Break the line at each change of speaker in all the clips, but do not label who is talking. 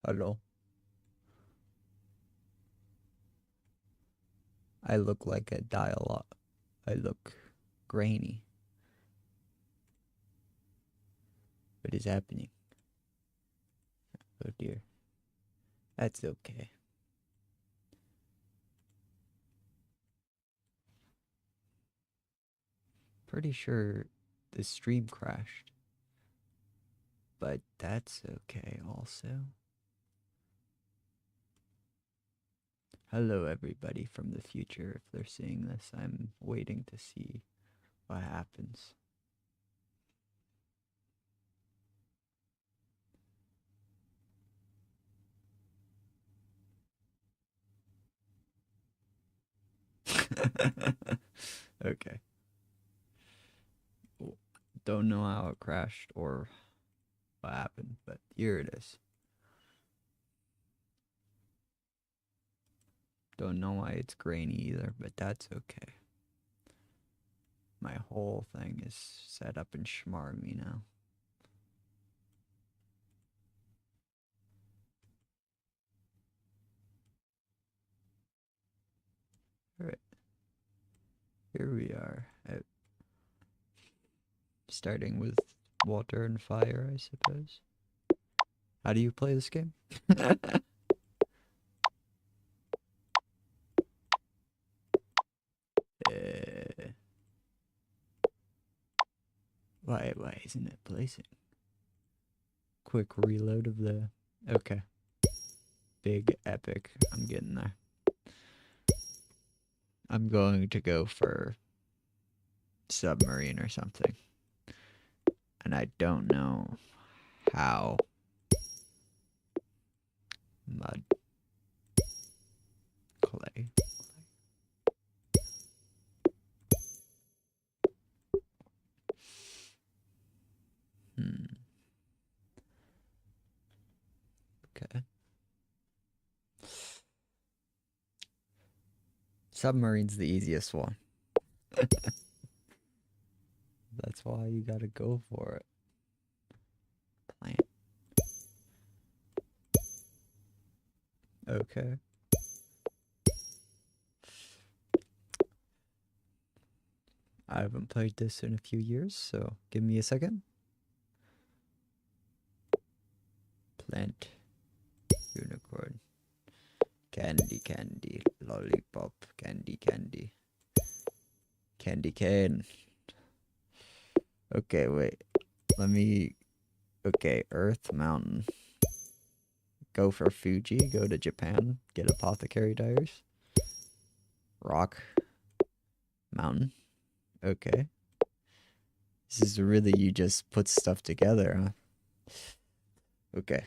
Hello. I look like a dialogue. I look grainy. What is happening? Oh dear. That's okay. Pretty sure the stream crashed. But that's okay also. Hello everybody from the future. If they're seeing this, I'm waiting to see what happens. Okay. Don't know how it crashed or what happened, but here it is. Don't know why it's grainy either, but that's okay. My whole thing is set up in Schmarmy now. Alright. Here we are. Starting with water and fire, I suppose. How do you play this game? Why isn't it placing? Quick reload of the... Okay. Big epic. I'm getting there. I'm going to go for Submarine or something. And I don't know how. Mud. Clay. Okay. Submarine's the easiest one. That's why you gotta go for it. Plant. Okay. I haven't played this in a few years, so give me a second. Plant. Unicorn. Candy, candy. Lollipop. Candy, candy. Candy cane. Okay, wait. Let me... Okay, Earth, mountain. Go for Fuji, go to Japan, get apothecary dyers. Rock. Mountain. Okay. This is really, you just put stuff together, huh? Okay.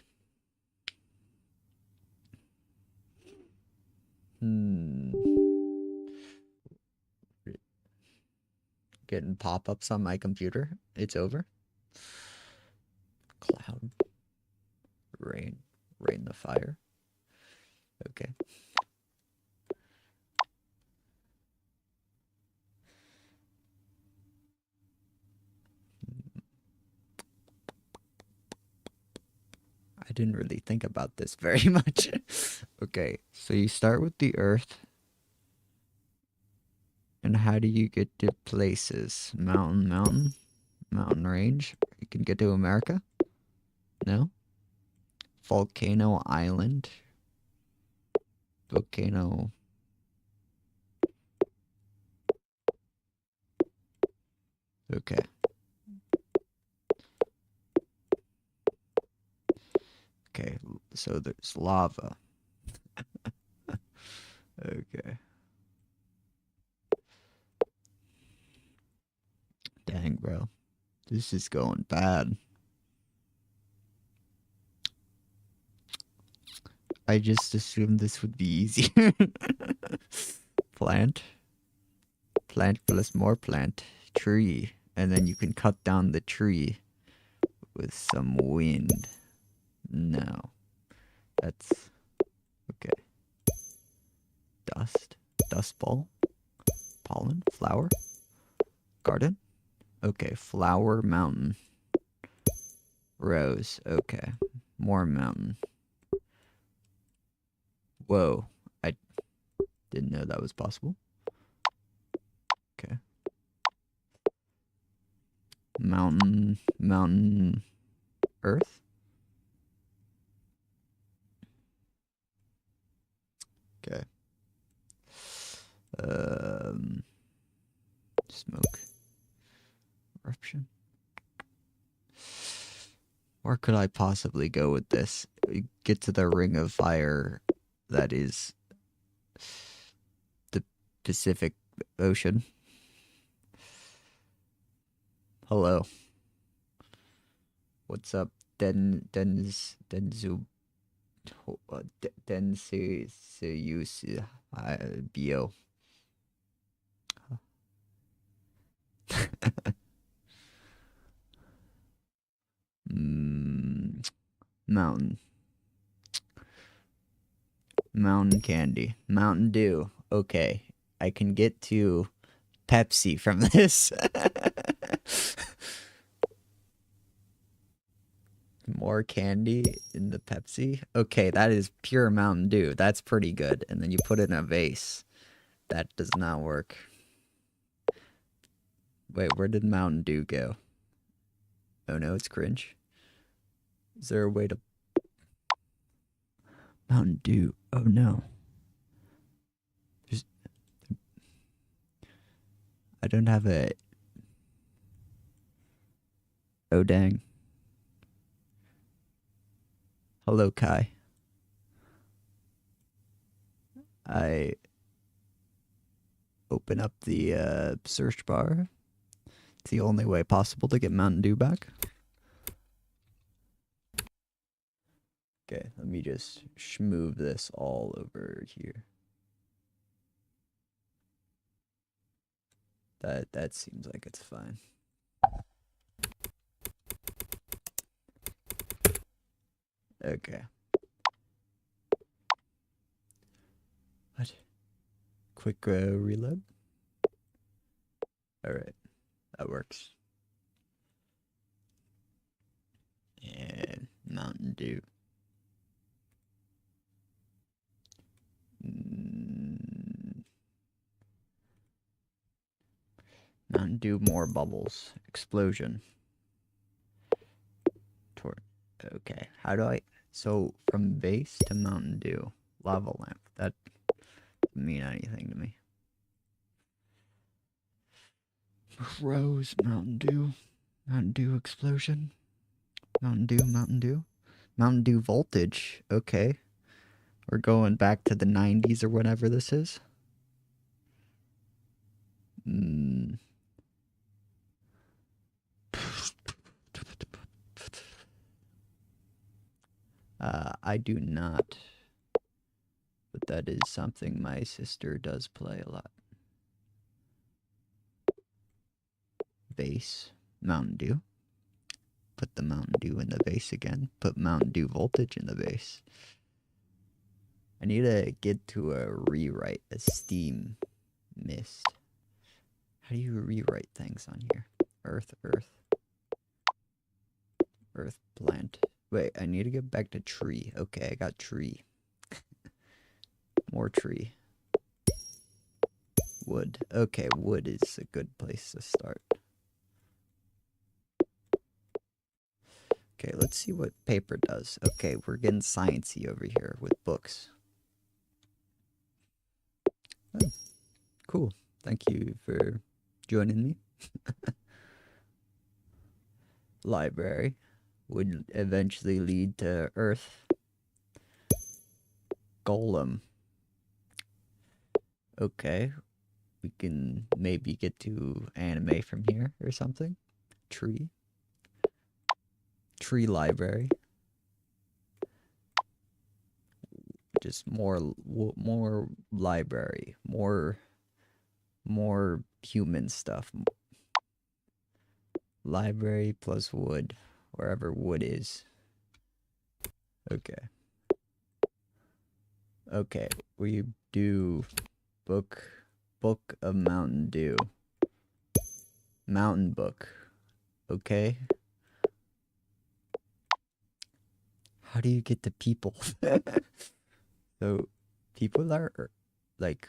Getting pop-ups on my computer. It's over. Cloud. Rain. Rain the fire. Okay. I didn't really think about this very much. Okay, so you start with the Earth. And how do you get to places? Mountain range. You can get to America? No? Volcano Island. Volcano. Okay. Okay, so there's lava. Okay. Dang, bro. This is going bad. I just assumed this would be easier. Plant. Plant plus more plant. Tree. And then you can cut down the tree with some wind. No. That's... Okay. Dust. Dust ball. Pollen. Flower. Garden. Okay. Flower. Mountain. Rose. Okay. More mountain. Whoa. I didn't know that was possible. Okay. Mountain, earth. Okay. Smoke. Eruption. Where could I possibly go with this? Get to the ring of fire that is the Pacific Ocean. Hello. What's up? Denzu Densu Bio. Mountain. Mountain candy. Mountain Dew. Okay. I can get to Pepsi from this. More candy in the Pepsi? Okay, that is pure Mountain Dew. That's pretty good. And then you put it in a vase. That does not work. Wait, where did Mountain Dew go? Oh no, it's cringe. Is there a way to... Mountain Dew. Oh no. There's... I don't have a... Oh dang. Hello, Kai. I open up the search bar. It's the only way possible to get Mountain Dew back. Okay, let me just schmoove this all over here. That seems like it's fine. Okay. What? Quick reload. All right, that works. And Mountain Dew. Mountain Dew, more bubbles. Explosion. Okay, how do I... So, from base to Mountain Dew. Lava lamp. That doesn't mean anything to me. Rose, Mountain Dew. Mountain Dew explosion. Mountain Dew, Mountain Dew. Mountain Dew voltage. Okay. We're going back to the 90s or whatever this is. I do not. But that is something my sister does play a lot. Base. Mountain Dew. Put the Mountain Dew in the base again. Put Mountain Dew voltage in the base. I need to get to a rewrite, a Steam mist. How do you rewrite things on here? Earth, plant. Wait, I need to get back to tree. Okay, I got tree. More tree. Wood. Okay, wood is a good place to start. Okay, let's see what paper does. Okay, we're getting sciencey over here with books. Oh, cool. Thank you for joining me. Library would eventually lead to Earth. Golem. Okay, we can maybe get to anime from here or something. Tree. Tree library. Just more library, more human stuff. Library plus wood, wherever wood is. Okay. Okay, we do book of Mountain Dew. Mountain book. Okay. How do you get the people? So People are like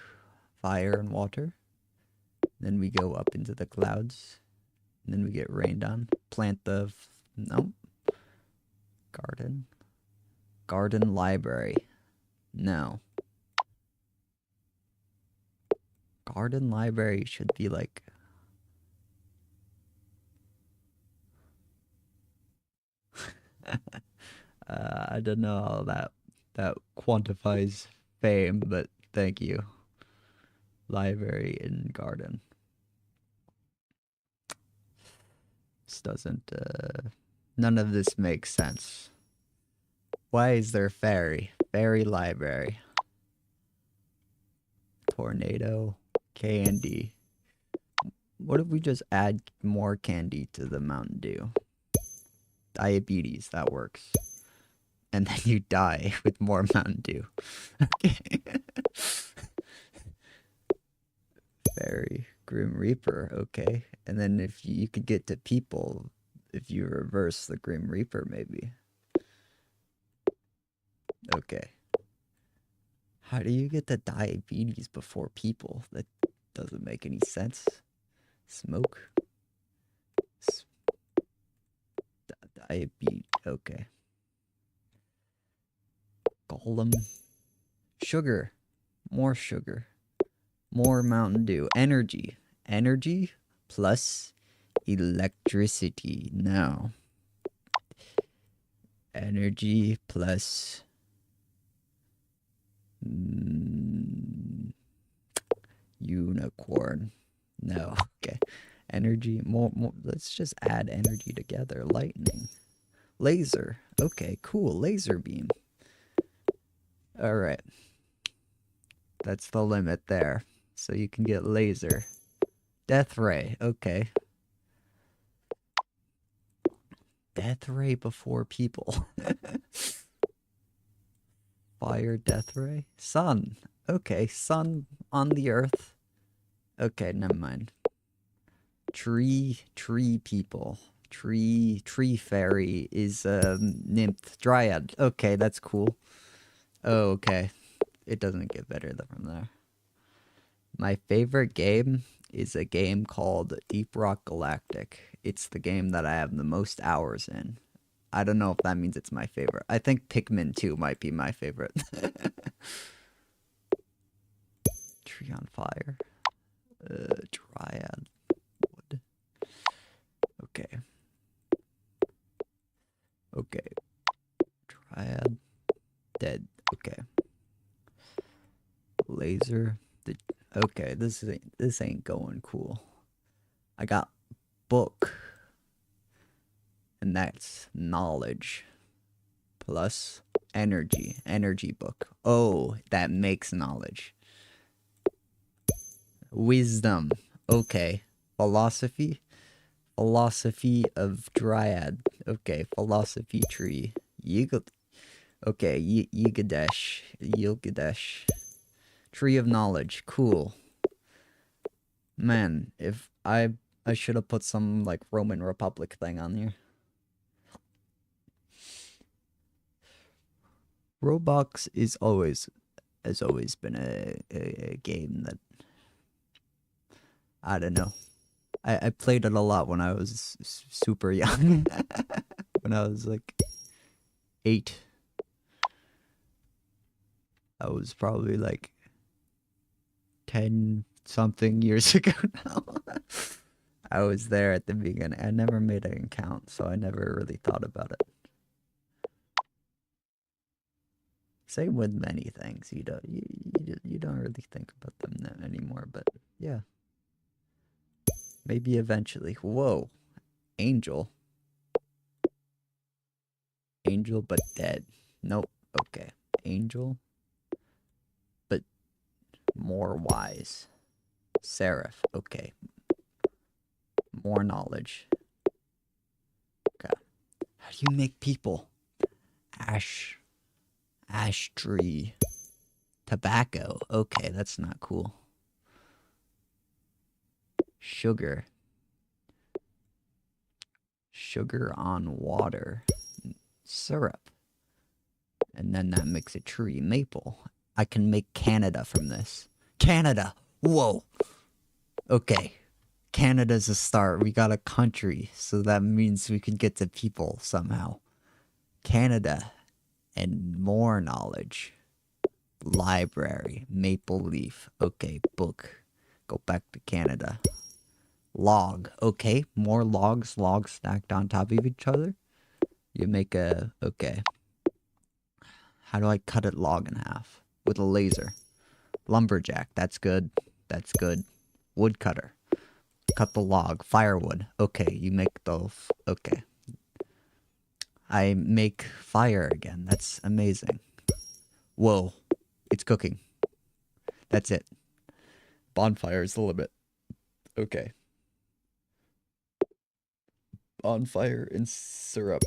fire and water. Then we go up into the clouds. And then we get rained on. Plant the... No. Garden. Garden library. No. Garden library should be like... I don't know how that quantifies fame, but thank you. Library and garden. This doesn't, none of this makes sense. Why is there fairy? Fairy library. Tornado. Candy. What if we just add more candy to the Mountain Dew? Diabetes, that works. And then you die with more Mountain Dew. Okay. Fairy. Grim Reaper, okay. And then if you could get to people, if you reverse the Grim Reaper, maybe. Okay. How do you get the diabetes before people? That doesn't make any sense. Smoke. Diabetes, okay. Golem. Sugar. More sugar. More Mountain Dew. Energy. Energy plus electricity. No. Energy plus... unicorn. No. Okay. Energy. More. Let's just add energy together. Lightning. Laser. Okay, cool. Laser beam. Alright. That's the limit there. So you can get laser. Death ray. Okay. Death ray before people. Fire, death ray. Sun. Okay, sun on the earth. Okay, never mind. Tree people. Tree fairy is nymph dryad. Okay, that's cool. Oh, okay. It doesn't get better from there. My favorite game is a game called Deep Rock Galactic. It's the game that I have the most hours in. I don't know if that means it's my favorite. I think Pikmin 2 might be my favorite. Tree on fire. Dryad. Wood. Okay. Okay. Dryad. Dead. Okay. Laser. Okay, this ain't going cool. I got book. And that's knowledge. Plus energy. Energy book. Oh, that makes knowledge. Wisdom. Okay. Philosophy. Philosophy of dryad. Okay. Philosophy tree. Okay. Yigadesh. Yilgadesh. Tree of knowledge. Cool. Man, if I should have put some like Roman Republic thing on here. Roblox has always been a game that I don't know. I played it a lot when I was super young. When I was like 8. I was probably like 10 something years ago now. I was there at the beginning. I never made an account, so I never really thought about it. Same with many things. You don't really think about them anymore, but yeah. Maybe eventually. Whoa. Angel. Angel but dead. Nope. Okay. Angel but more wise. Seraph. Okay. More knowledge. Okay. How do you make people? Ash tree. Tobacco. Okay, that's not cool. Sugar. Sugar on water. Syrup. And then that makes a tree. Maple. I can make Canada from this. Canada! Whoa! Okay. Canada's a start. We got a country, so that means we can get to people somehow. Canada and more knowledge. Library. Maple leaf. Okay, book. Go back to Canada. Log. Okay, more logs. Logs stacked on top of each other. You make a... Okay. How do I cut a log in half? With a laser. Lumberjack. That's good. That's good. Woodcutter. Cut the log. Firewood. Okay, you make those. Okay. I make fire again. That's amazing. Whoa. It's cooking. That's it. Bonfire is the limit. Okay. Bonfire and syrup.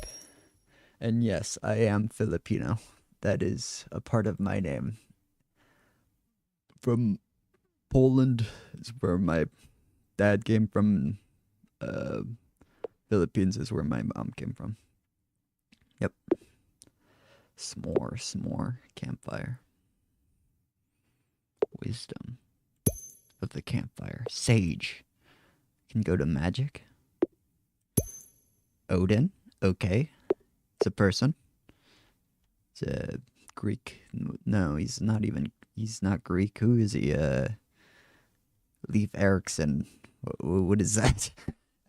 And yes, I am Filipino. That is a part of my name. From Poland is where my dad came from. Philippines is where my mom came from. Yep. S'more, campfire. Wisdom of the campfire. Sage. Can go to magic. Odin. Okay. It's a person. It's a Greek. No, he's not even. He's not Greek. Who is he? Leif Erikson. What is that?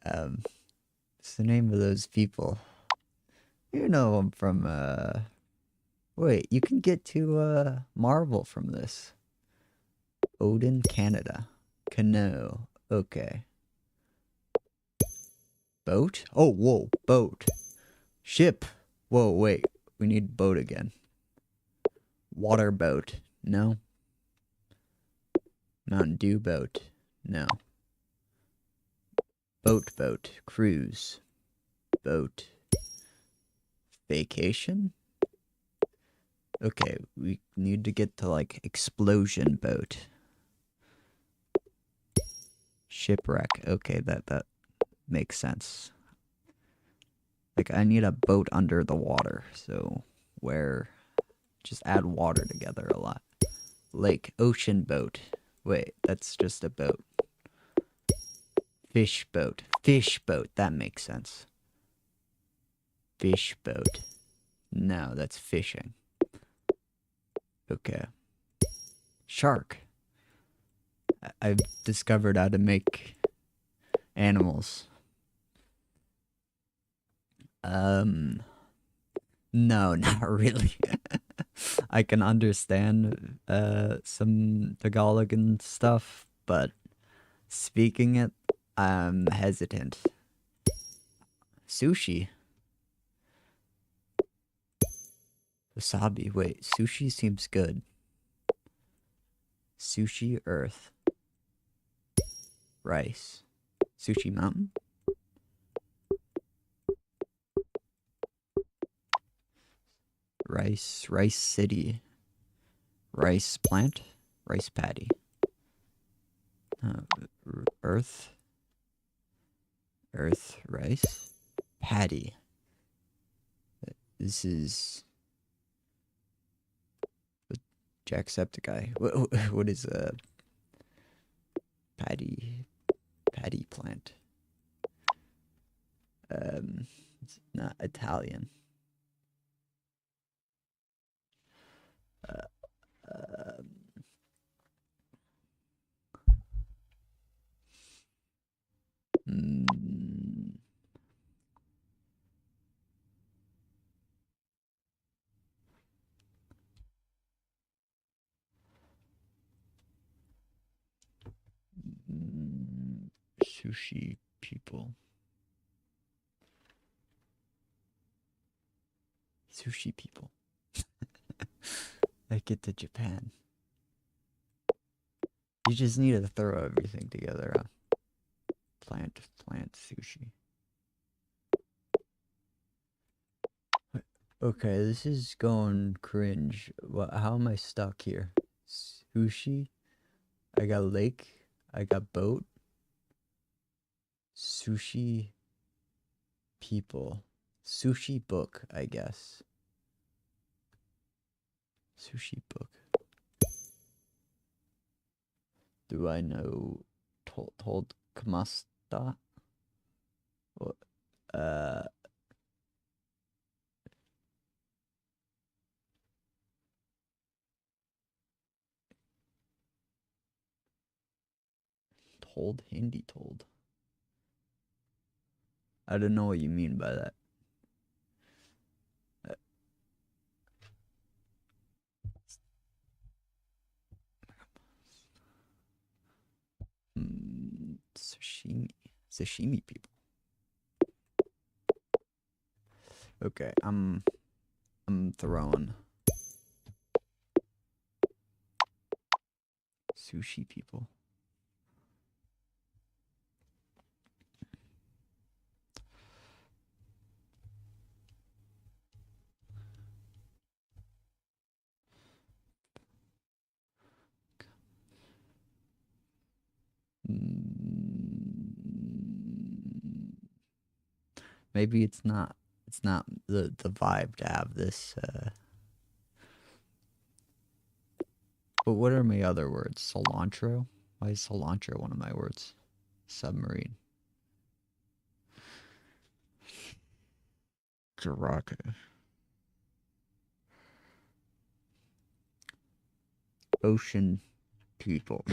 What's the name of those people? You know him from. Wait, you can get to Marvel from this. Odin, Canada. Canoe. Okay. Boat? Oh, whoa. Boat. Ship. Whoa, wait. We need boat again. Water boat. No. Mountain Dew boat. No. Boat. Cruise. Boat. Vacation? Okay, we need to get to, like, explosion boat. Shipwreck. Okay, that makes sense. Like, I need a boat under the water, so where... Just add water together a lot. Lake. Ocean boat. Wait, that's just a boat. Fish boat. Fish boat. That makes sense. Fish boat. No, that's fishing. Okay. Shark. I've discovered how to make animals. No, not really. I can understand some Tagalog and stuff, but speaking it, I'm hesitant. Sushi. Wasabi. Wait, sushi seems good. Sushi Earth. Rice. Sushi Mountain. Rice City. Rice plant. Rice paddy. Earth. Rice. Paddy. This is... Jacksepticeye. What is a paddy plant? It's not Italian. Sushi people. Sushi people. Let's get to Japan. You just need to throw everything together, huh? Plant sushi. Okay, this is going cringe. How am I stuck here? Sushi. I got lake. I got boat. Sushi people. Sushi book, I guess. Sushi book. Do I know told Kamasta? What? Uh, told Hindi told. I don't know what you mean by that. Uh, sashimi people. Okay, I'm throwing sushi people. Maybe it's not the vibe to have this. But what are my other words? Cilantro. Why is cilantro one of my words? Submarine. Jaraka. Ocean people.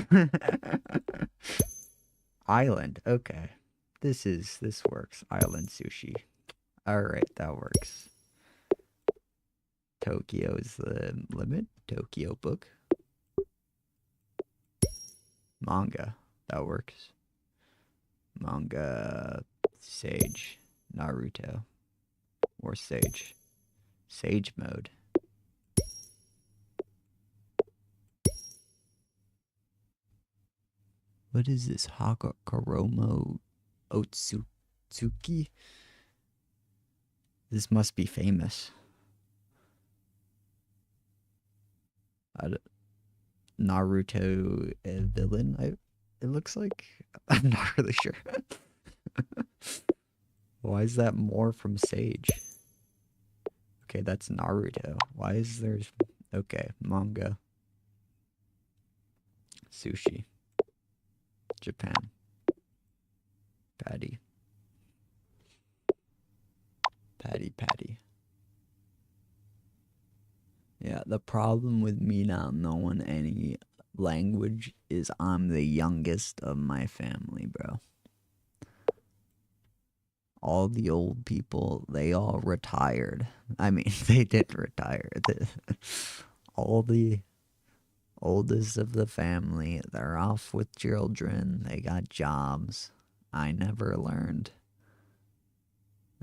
Island. Okay. This works. Island sushi. All right, that works. Tokyo is the limit. Tokyo book. Manga. That works. Manga. Sage. Naruto. Or Sage. Sage mode. What is this? Karomo Otsuki? This must be famous. Naruto villain? It looks like. I'm not really sure. Why is that more from Sage? Okay, that's Naruto. Why is there... Okay, manga. Sushi. Japan. Patty. Patty. Yeah, the problem with me not knowing any language is I'm the youngest of my family, bro. All the old people, they all retired. I mean, they did retire. All the oldest of the family, they're off with children. They got jobs. I never learned.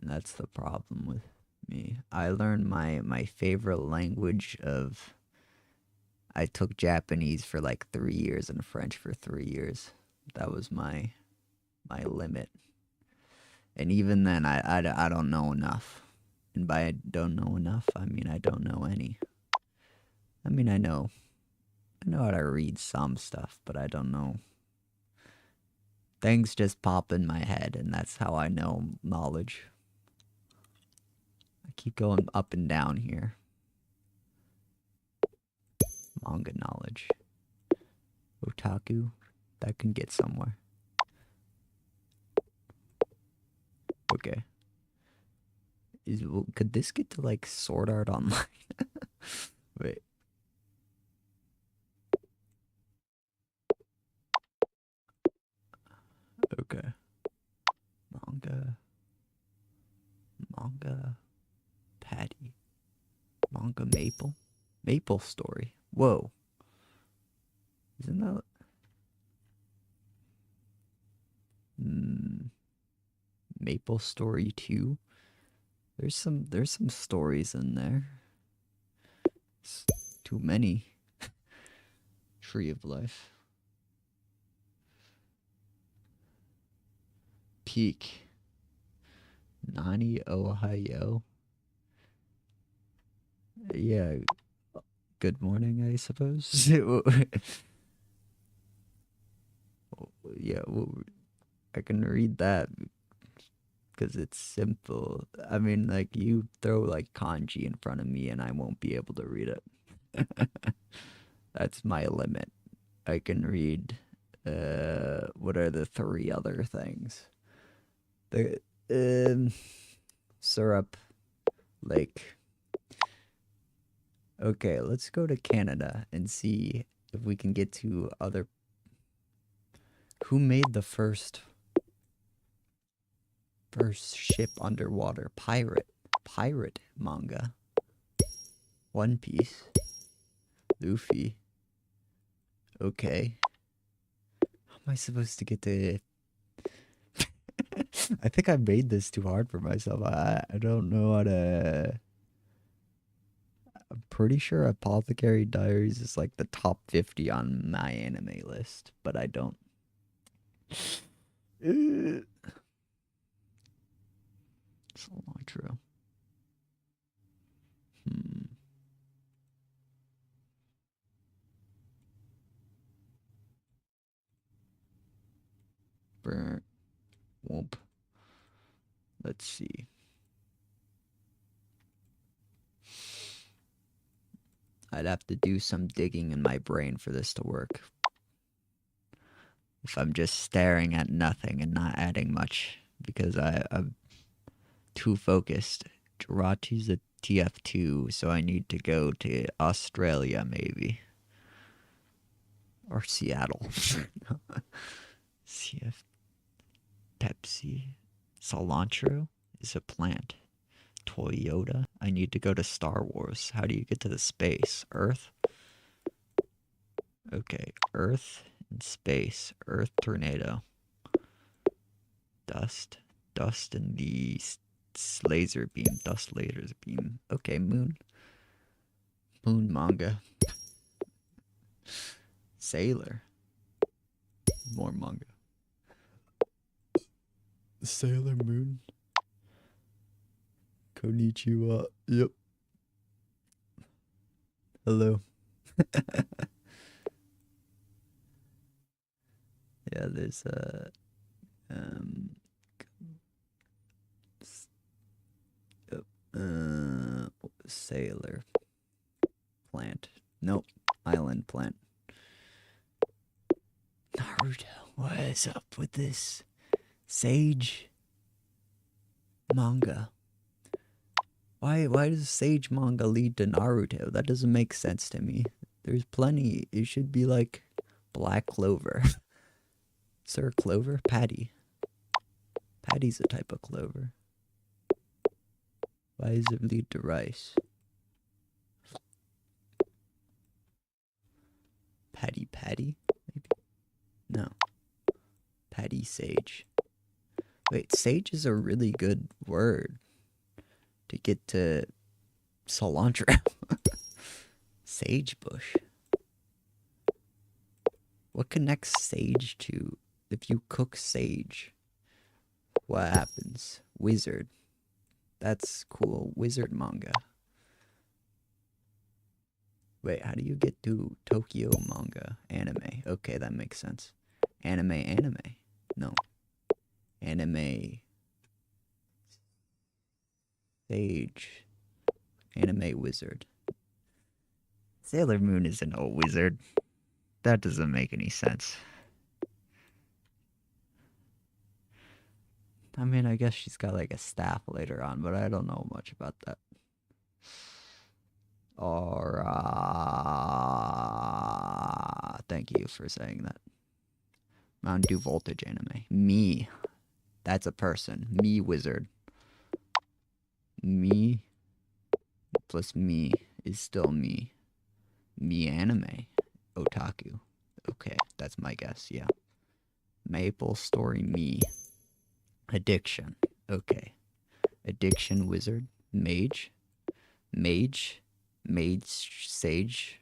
And that's the problem with me. I learned my favorite language of... I took Japanese for like 3 years and French for 3 years. That was my limit. And even then, I don't know enough. And by I don't know enough, I mean I don't know any. I mean, I know how to read some stuff, but I don't know. Things just pop in my head, and that's how I know knowledge. I keep going up and down here. Manga knowledge. Otaku, that can get somewhere. Okay. Could this get to like Sword Art Online? Wait. Okay. Manga. Patty. Manga Maple. Maple Story. Whoa. Isn't that... Maple Story 2? There's some stories in there. It's too many. Tree of Life. Peak. Nani, Ohio. Yeah. Good morning, I suppose. Yeah, I can read that because it's simple. I mean, like, you throw like kanji in front of me and I won't be able to read it. That's my limit. I can read What are the three other things? The um, syrup lake. Okay, let's go to Canada and see if we can get to other. Who made the first ship underwater? Pirate manga. One Piece. Luffy. Okay. How am I supposed to get to? I think I made this too hard for myself. I don't know how to. I'm pretty sure Apothecary Diaries is like the top 50 on my anime list, but I don't. It's a long true. Brr, whoop. Let's see. I'd have to do some digging in my brain for this to work. If I'm just staring at nothing and not adding much, because I'm too focused. Jirachi's a TF2, so I need to go to Australia maybe. Or Seattle. CF Pepsi. Cilantro is a plant. Toyota. I need to go to Star Wars. How do you get to the space? Earth? Okay, Earth and space. Earth tornado. Dust. Dust and the laser beam. Dust laser beam. Okay, moon. Moon manga. Sailor. More manga. Sailor Moon. Konnichiwa. Yep. Hello. Yeah, there's um sailor plant. Nope. Island plant. Naruto. What is up with this sage manga? Why does sage manga lead to Naruto? That doesn't make sense to me. There's plenty. It should be like black clover. Sir clover? Patty. Patty's a type of clover. Why does it lead to rice? Patty? Maybe? No. Patty sage. Wait, sage is a really good word to get to cilantro. Sage bush. What connects sage to if you cook sage? What happens? Wizard. That's cool. Wizard manga. Wait, how do you get to Tokyo manga? Anime. Okay, that makes sense. Anime. No. Anime. Sage. Anime wizard. Sailor Moon isn't a wizard. That doesn't make any sense. I mean, I guess she's got like a staff later on, but I don't know much about that. Or, thank you for saying that. Mountain Dew Voltage anime. Me. That's a person. Me wizard. Me plus me is still me. Me anime. Otaku. Okay, that's my guess, yeah. Maple Story me. Addiction. Okay. Addiction wizard. Mage. Mage sage.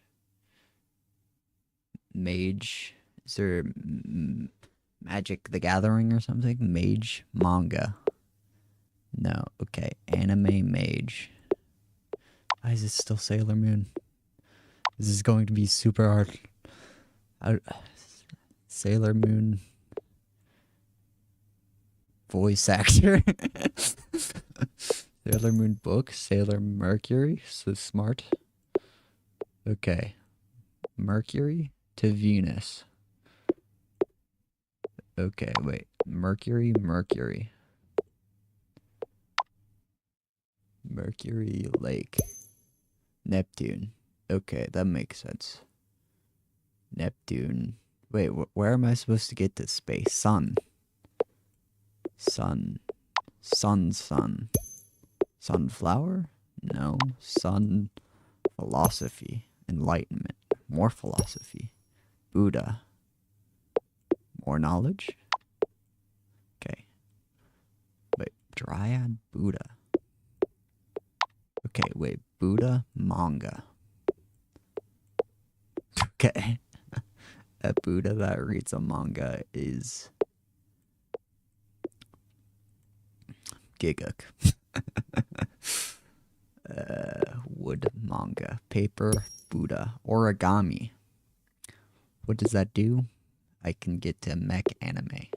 Mage. Is there Magic the Gathering or something? Mage manga. No. Okay. Anime mage. Why is it still Sailor Moon? This is going to be super hard. Sailor Moon voice actor. Sailor Moon book. Sailor Mercury. So smart. Okay. Mercury to Venus. Okay, wait. Mercury, Mercury. Mercury Lake. Neptune. Okay, that makes sense. Neptune. Wait, where am I supposed to get to space? Sun. Sun. Sun. Sunflower? No. Sun. Philosophy. Enlightenment. More philosophy. Buddha. More knowledge? Okay. Wait, Dryad Buddha. Okay, wait. Buddha manga. Okay. A Buddha that reads a manga is Giguk. Wood manga. Paper Buddha. Origami. What does that do? I can get to mech anime.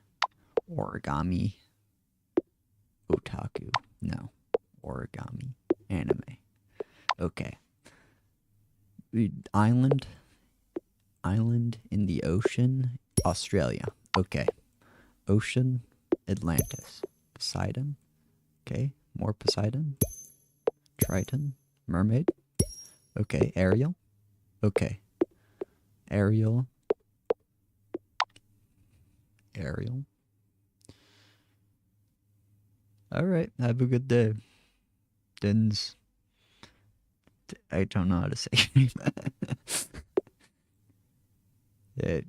Origami. Otaku. No. Origami. Anime. Okay. Island. Island in the ocean. Australia. Okay. Ocean. Atlantis. Poseidon. Okay. More Poseidon. Triton. Mermaid. Okay. Ariel. Okay. Ariel. Ariel. Alright. Have a good day. Dins. I don't know how to say your name.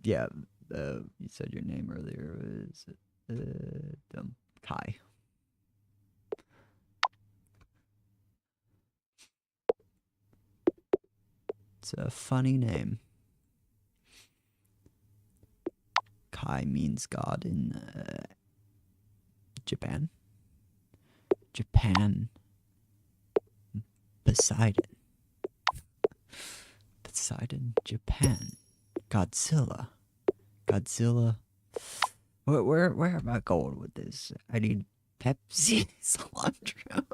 Yeah. You said your name earlier was Kai. It's a funny name. Kai means God in Japan. Japan. Poseidon. Poseidon, Japan. Godzilla. Godzilla. Where am I going with this? I need Pepsi, cilantro.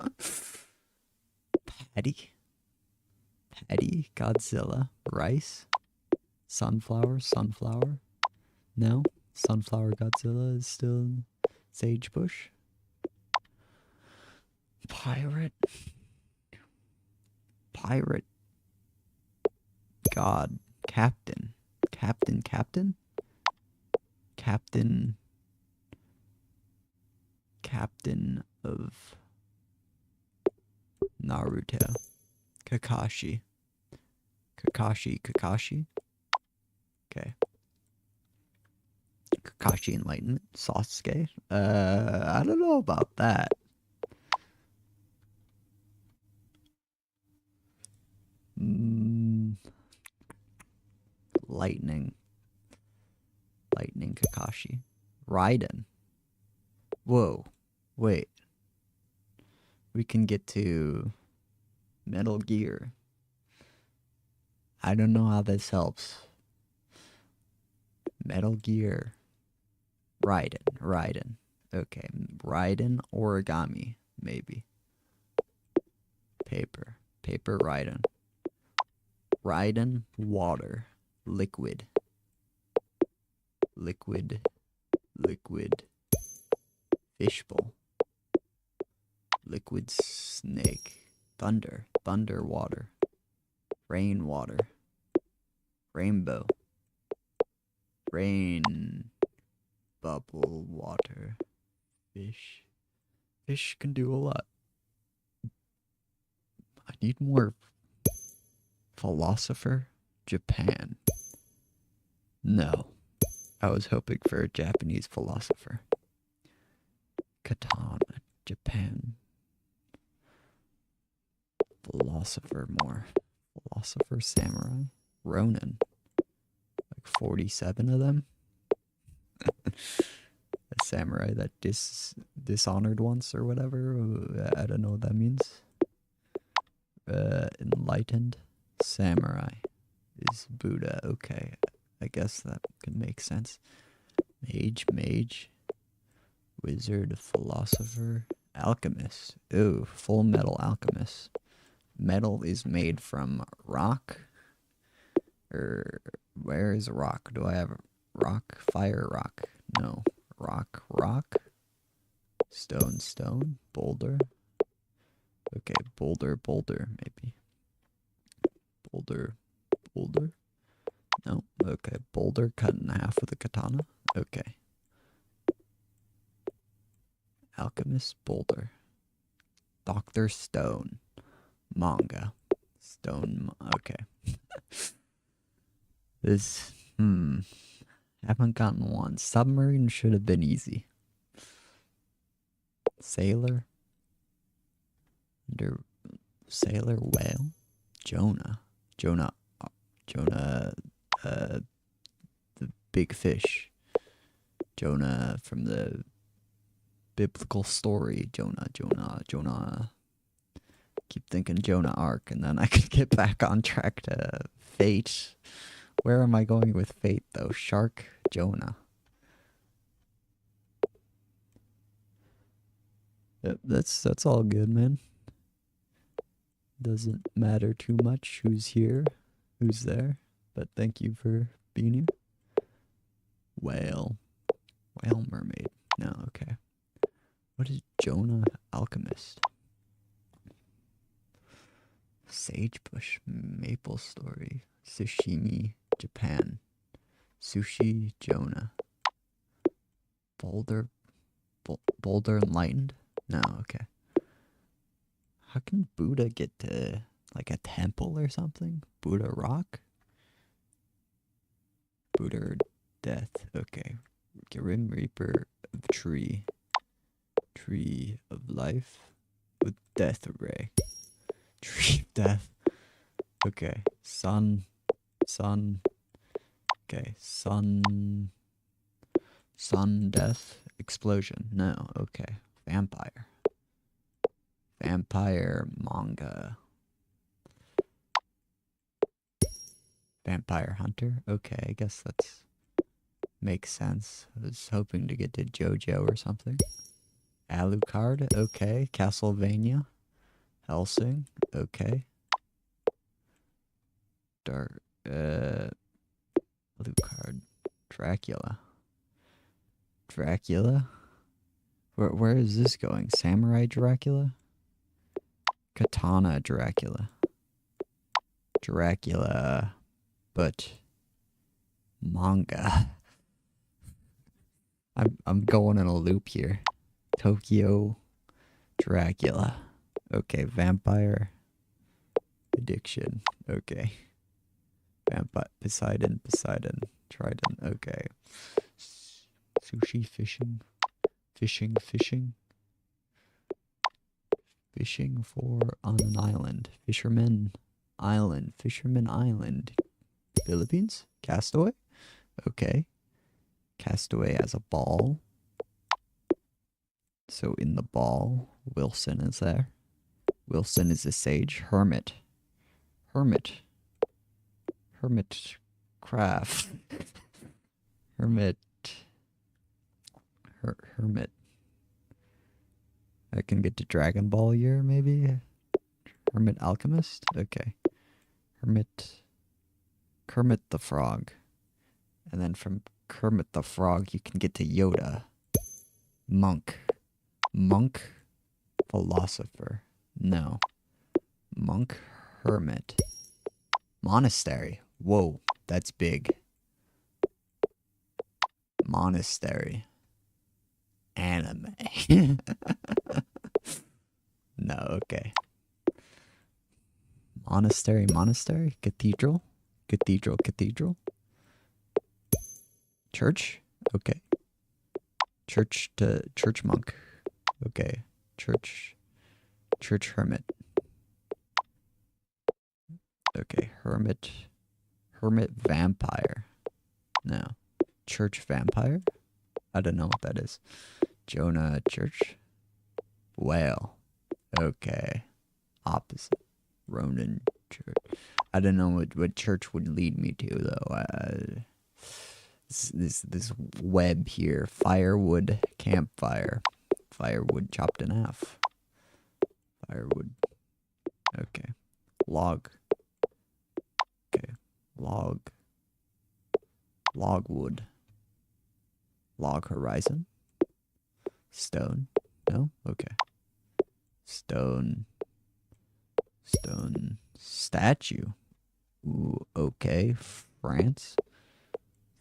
Patty. Godzilla. Rice. Sunflower. No. Sunflower Godzilla is still Sagebush. Pirate. God. Captain of Naruto. Kakashi. Okay. Kakashi Enlightenment. Sasuke. I don't know about that. Lightning Kakashi. Raiden. Whoa. Wait. We can get to Metal Gear. I don't know how this helps. Metal Gear. Raiden. Okay. Raiden origami. Maybe. Paper Raiden. Raiden water. Liquid. Fishbowl. Liquid snake. Thunder water. Rain water. Rainbow. Rain bubble water. Fish can do a lot. I need more philosopher. Japan. No. I was hoping for a Japanese philosopher. Katana. Japan. Philosopher more. Philosopher samurai. Ronin. Like 47 of them. A samurai that dishonored once or whatever. I don't know what that means. Enlightened samurai is Buddha. Okay, I guess that could make sense. Mage, wizard, philosopher, alchemist. Ooh, Full Metal Alchemist. Metal is made from rock. Where is rock? Do I have rock? Fire rock. No. Rock, rock. Stone, stone. Boulder. Okay, boulder, boulder, maybe. Boulder, boulder. No, okay. Boulder cut in half with a katana. Okay. Alchemist boulder. Dr. Stone. Manga. Stone. Okay. This. Haven't gotten one. Submarine should have been easy. Sailor. Under. Sailor whale. Jonah. Jonah. Jonah. The big fish. Jonah from the biblical story. Jonah. Keep thinking Jonah Ark, and then I could get back on track to Fate. Where am I going with Fate, though? Shark, Jonah. Yep, that's all good, man. Doesn't matter too much who's here, who's there, but thank you for being here. Whale. Whale mermaid. No, okay. What is Jonah Alchemist? Sagebush maple story. Sashimi, Japan. Sushi, Jonah. Boulder. Boulder enlightened? No, okay. How can Buddha get to like a temple or something? Buddha rock? Buddha death. Okay. Grim Reaper of tree. Tree of life with death array. Tree of death. Okay. Sun. Okay. Sun death explosion. No. Okay. Vampire. Vampire manga. Vampire hunter. Okay, I guess that's makes sense. I was hoping to get to JoJo or something. Alucard. Okay. Castlevania. Helsing. Okay. Dark. Alucard. Dracula. Where is this going? Samurai Dracula? Katana Dracula. But manga. I'm going in a loop here. Tokyo Dracula. Okay, vampire addiction. Okay. Vampire Poseidon. Trident. Okay. Sushi fishing. Fishing for on an island. Fisherman Island. Philippines? Castaway? Okay. Castaway as a ball. So in the ball, Wilson is there. Wilson is a sage. Hermit craft. Hermit. I can get to Dragon Ball year, maybe? Hermit Alchemist? Okay. Kermit the Frog. And then from Kermit the Frog, you can get to Yoda. Monk. Philosopher. No. Monk. Hermit. Monastery. Whoa, that's big. Monastery. Anime. No, okay. Monastery. Cathedral. Church. Okay. Church monk. Okay. Church hermit. Okay. Hermit vampire. No. Church vampire? I don't know what that is. Jonah church. Whale. Okay. Opposite. Ronin church. I don't know what church would lead me to though. This web here. Firewood campfire. Firewood chopped in half. Firewood. Okay. Log. Okay. Logwood. Log horizon. Stone. No? Okay. Stone. Stone. Statue. Ooh, okay. France.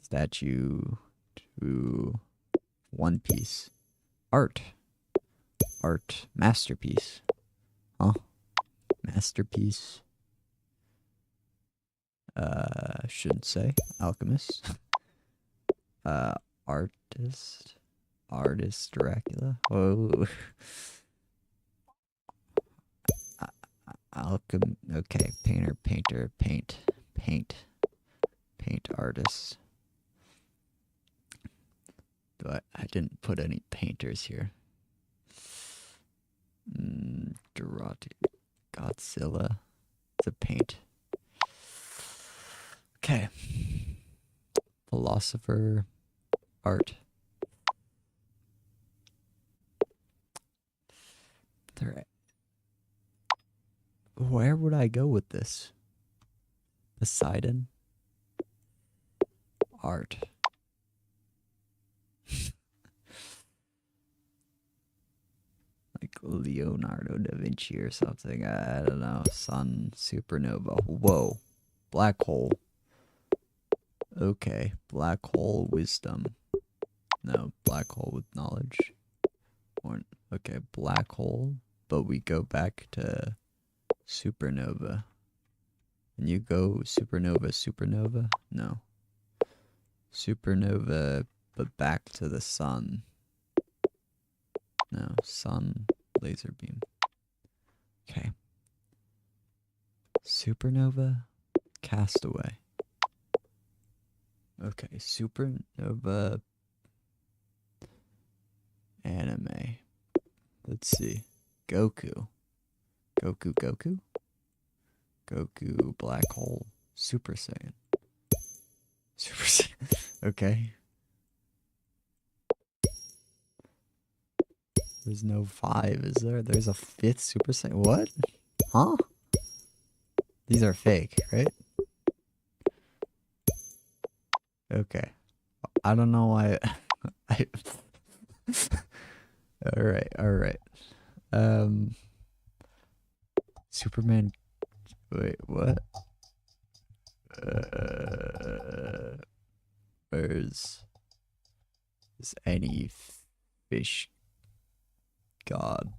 Statue to One Piece. Art. Art. Masterpiece. Huh? Masterpiece. Shouldn't say. Alchemist. Artist. Artist Dracula. Whoa. Okay. Painter. Painter. Paint. Paint. Paint artist. But I didn't put any painters here. Godzilla. It's a paint. Okay. Philosopher. Art. Where would I go with this? Poseidon. Art. Like Leonardo da Vinci or something. I don't know. Sun. Supernova. Whoa. Black hole. Okay. Black hole wisdom. No. Black hole with knowledge. Okay. Black hole. But we go back to supernova. And you go supernova, supernova? No. Supernova, but back to the sun. No, sun, laser beam. Okay. Supernova, castaway. Okay, supernova, anime. Let's see. Goku. Goku? Goku, black hole, Super Saiyan. Super Saiyan. Okay. There's no 5, is there? There's a 5th Super Saiyan. What? Huh? These are fake, right? Okay. I don't know why. Alright. Superman. Wait, what? Where's any fish god?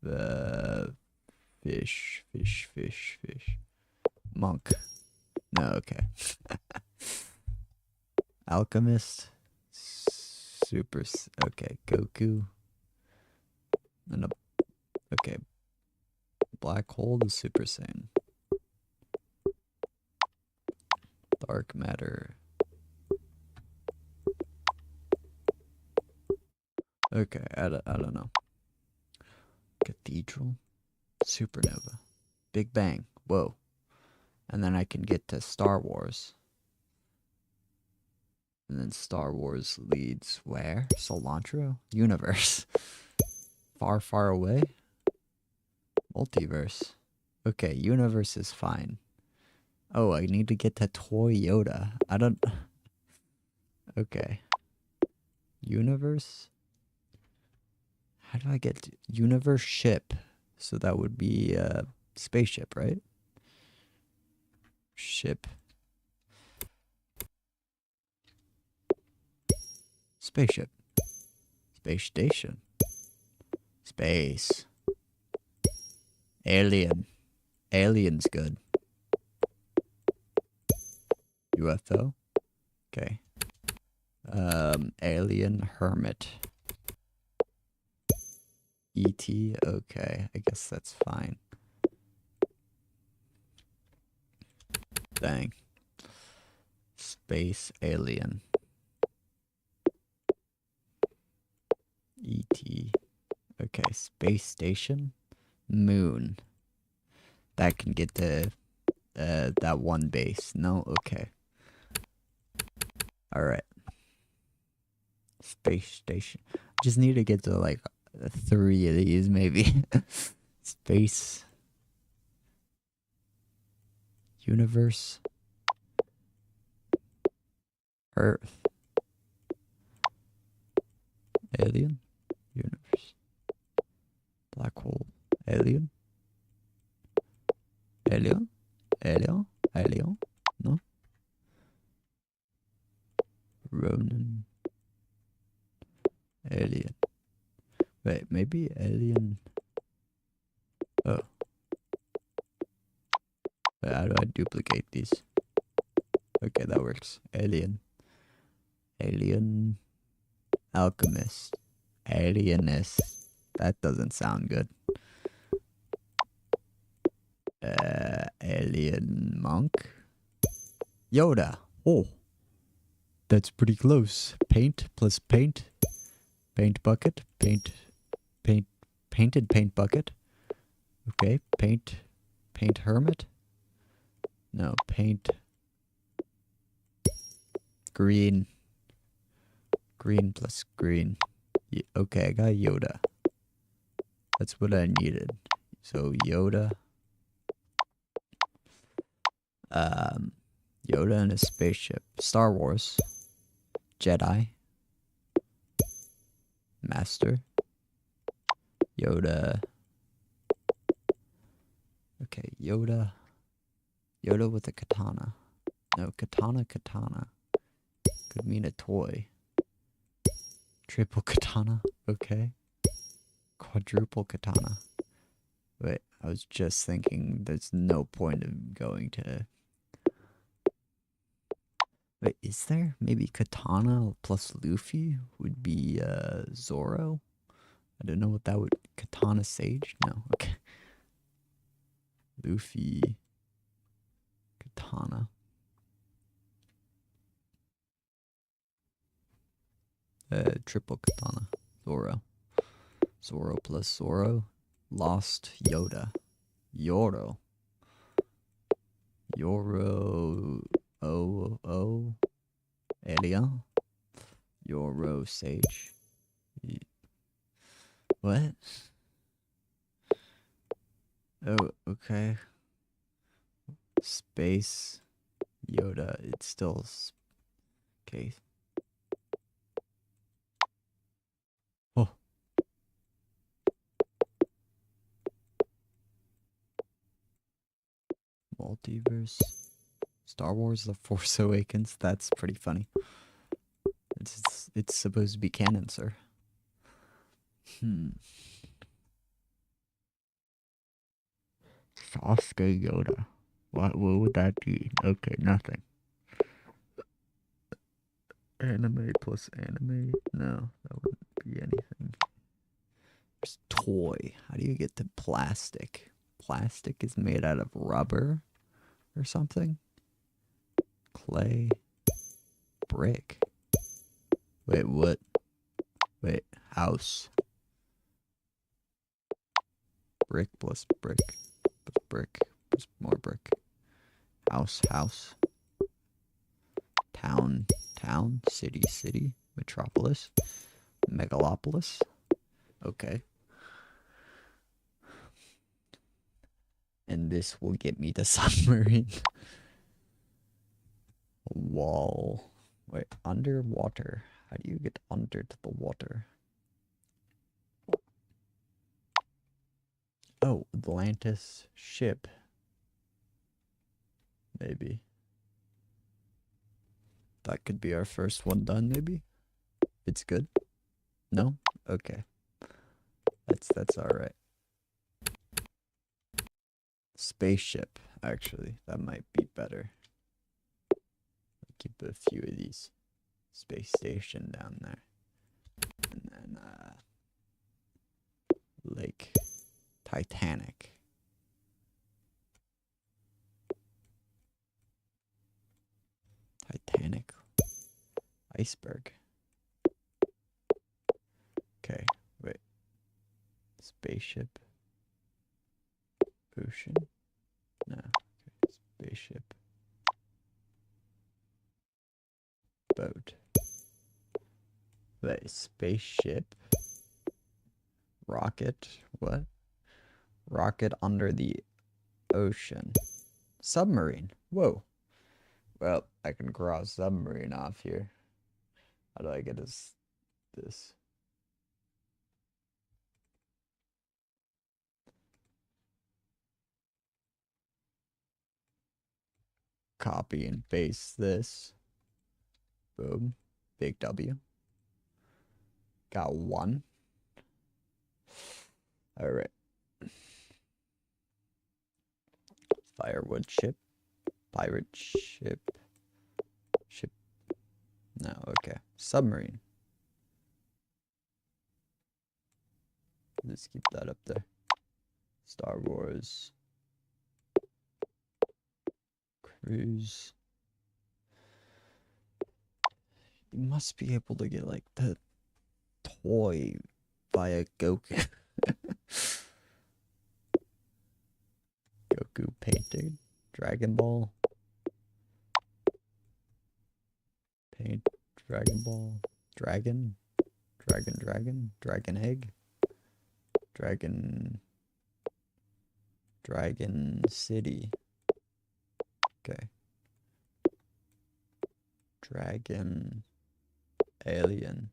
The fish. Monk. No, okay. Alchemist. Okay, Goku. And okay. Black hole to Super Saiyan. Dark matter. Okay, I don't know. Cathedral. Supernova. Big Bang. Whoa. And then I can get to Star Wars. And then Star Wars leads where? Cilantro? Universe. Far away? Multiverse. Okay, universe is fine. Oh, I need to get to Toyota. I don't... Okay. Universe? How do I get to... Universe ship? So that would be a spaceship, right? Ship. Spaceship. Space station. Space. Alien. Alien's good. UFO. Okay. Alien hermit. ET. Okay. I guess that's fine. Dang. Space alien. ET. Okay. Space station. Moon. That can get to that one base. No? Okay. Alright. Space station. Just need to get to like 3 of these maybe. Space. Universe. Earth. Alien. Alien? Alien? Alien? Alien? No? Ronan. Alien. Wait, maybe alien. Oh. Wait, how do I duplicate these? Okay, that works. Alien. Alien. Alchemist. Alienist. That doesn't sound good. Alien monk. Yoda. Oh. That's pretty close. Paint plus paint. Paint bucket. Painted paint bucket. Okay, paint hermit. No, paint green. Green plus green. Okay, I got Yoda. That's what I needed. So Yoda. Yoda and a spaceship. Star Wars. Jedi. Master. Yoda. Okay, Yoda. Yoda with a katana. No, katana. Could mean a toy. Triple katana. Okay. Quadruple katana. Wait, I was just thinking there's no point of going to... Wait, is there? Maybe katana plus Luffy would be Zoro? I don't know what that would... Katana Sage? No, okay. Luffy. Katana. Triple katana. Zoro. Zoro plus Zoro. Lost Yoda. Yoro. Yoro. Oh. Alien. Yoro Sage. What? Oh, okay. Space Yoda. It's still... Okay. Oh. Multiverse. Star Wars The Force Awakens. That's pretty funny. It's supposed to be canon, sir. Sasuke Yoda. What would that be? Okay, nothing. Anime plus anime? No, that wouldn't be anything. There's toy. How do you get to plastic? Plastic is made out of rubber or something? Clay. Brick. Wait, what? Wait, house. Brick plus brick plus brick plus more brick. House. Town. City. Metropolis. Megalopolis. Okay. And this will get me to submarine. Wall. Wait, underwater. How do you get under to the water? Oh, Atlantis ship. Maybe. That could be our first one done, maybe? It's good? No? Okay. That's alright. Spaceship, actually. That might be better. I'll keep a few of these. Space station down there. And then, Lake. Titanic. Iceberg. Okay, wait. Spaceship. Ocean? No. Okay. Spaceship. Boat. Wait, spaceship. Rocket. What? Rocket under the ocean. Submarine. Whoa. Well, I can cross submarine off here. How do I get this? copy and paste this. Boom. Big W. Got one. Alright. Firewood ship. Pirate ship. Ship. No, okay. Submarine. Let's keep that up there. Star Wars. Cruise. You must be able to get like the toy via Goku. Goku painted. Dragon Ball. Paint. Dragon Ball. Dragon. Dragon egg. Dragon City. Okay. Dragon Alien.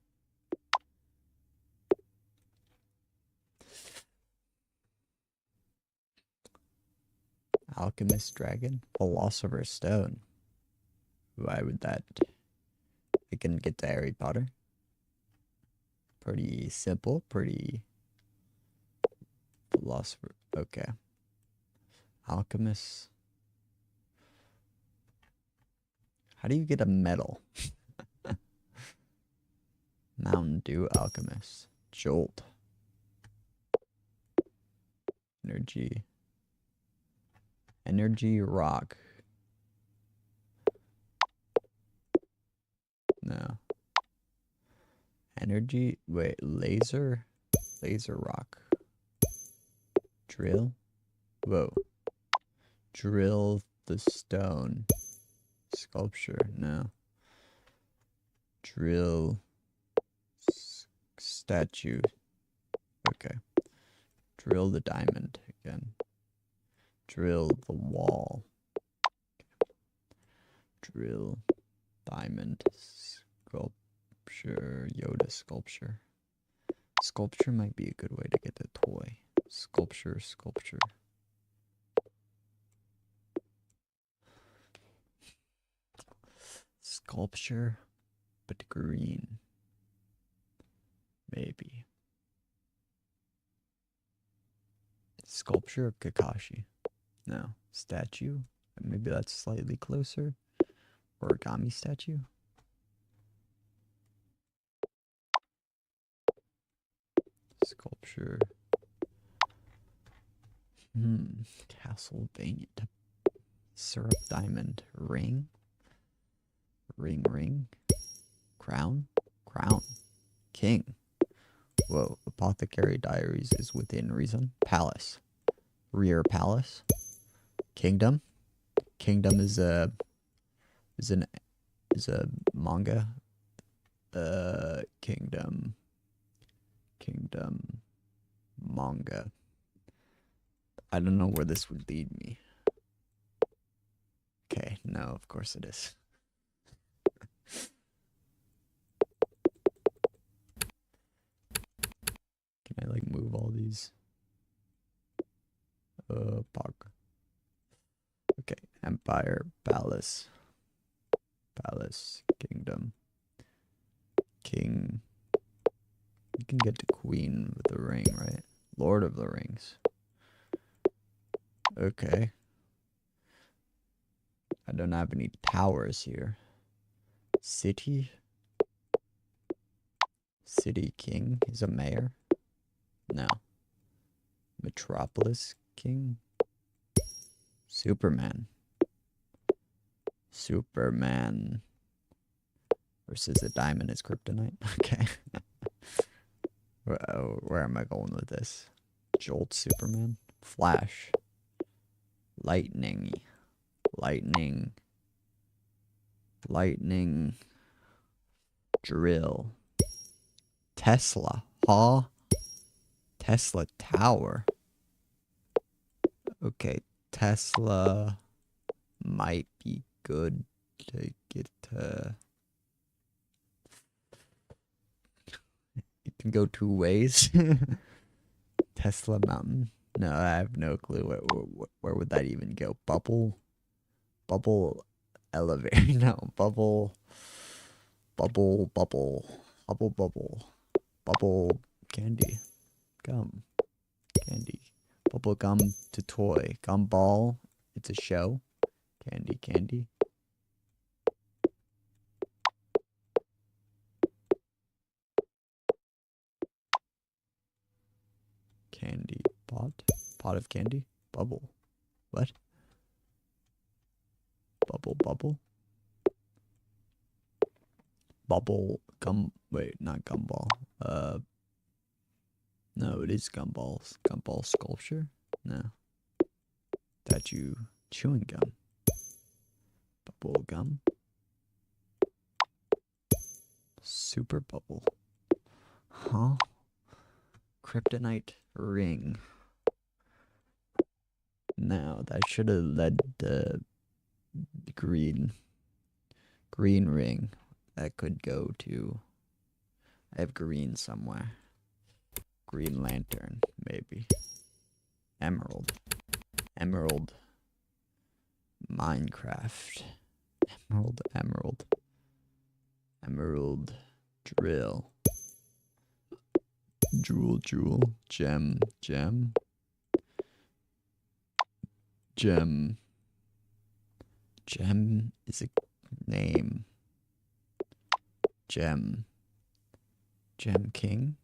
Alchemist Dragon. Philosopher's Stone. Why would that? I can get to Harry Potter. Pretty simple. Pretty. Philosopher. Okay. Alchemist. How do you get a medal? Mountain Dew Alchemist. Jolt. Energy. Energy Rock. No. Energy. Wait. Laser. Laser Rock. Drill. Whoa. Drill the stone. Sculpture. No. Drill. Statue. Okay. Drill the diamond again. Drill the wall. Okay. Drill. Diamond. Sculpture. Yoda sculpture. Sculpture might be a good way to get the toy. Sculpture. Sculpture, but green. Maybe. Sculpture of Kakashi. No. Statue. Maybe that's slightly closer. Origami statue. Sculpture. Castlevania. Syrup diamond. Ring. Ring. Crown. King. Whoa. Apothecary Diaries is within reason. Palace. Rear palace. Kingdom. Kingdom is a manga. Kingdom manga. I don't know where this would lead me. Okay, no, of course it is. Can I like move all these? Pog. Okay, Empire, Palace, Kingdom, King. You can get to Queen with the ring, right? Lord of the Rings. Okay. I don't have any towers here. City King is a mayor? No. Metropolis King? Superman versus a diamond is kryptonite. Okay. Where am I going with this? Jolt Superman? Flash. Lightning. Drill. Tesla. Huh? Tesla Tower. Okay, Tesla might be good to get to. It can go two ways. Tesla Mountain. No, I have no clue. Where would that even go? Bubble Elevator. No. Bubble. Bubble. Bubble. Bubble. Bubble. Bubble. Candy. Gum. Candy. Bubble gum to toy. Gumball. It's a show. Candy. Candy. Candy. Pot. Pot of candy. Bubble. What? Bubble. Bubble. Bubble gum. Wait, not gumball. No, it is gumballs. Gumball sculpture? No. Statue chewing gum. Bubble gum. Super bubble. Huh? Kryptonite ring. Now that should have led the green ring. That could go to. I have green somewhere. Green lantern, maybe. Emerald. Emerald. Minecraft. Emerald. Emerald. Emerald. Drill. Jewel. Jewel. Gem. Gem. Gem. Gem is a name. Gem. Gem King.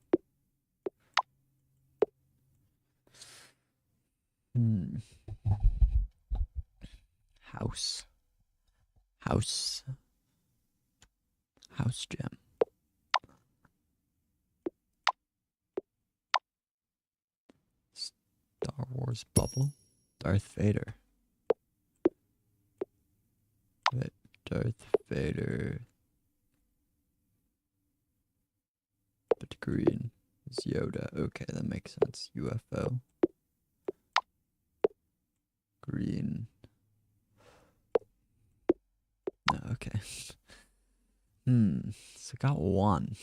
House. House. House gem. Star Wars bubble. Darth Vader. Wait, Darth Vader. But green is Yoda. Okay, that makes sense. UFO. Green. No, okay. So I got one.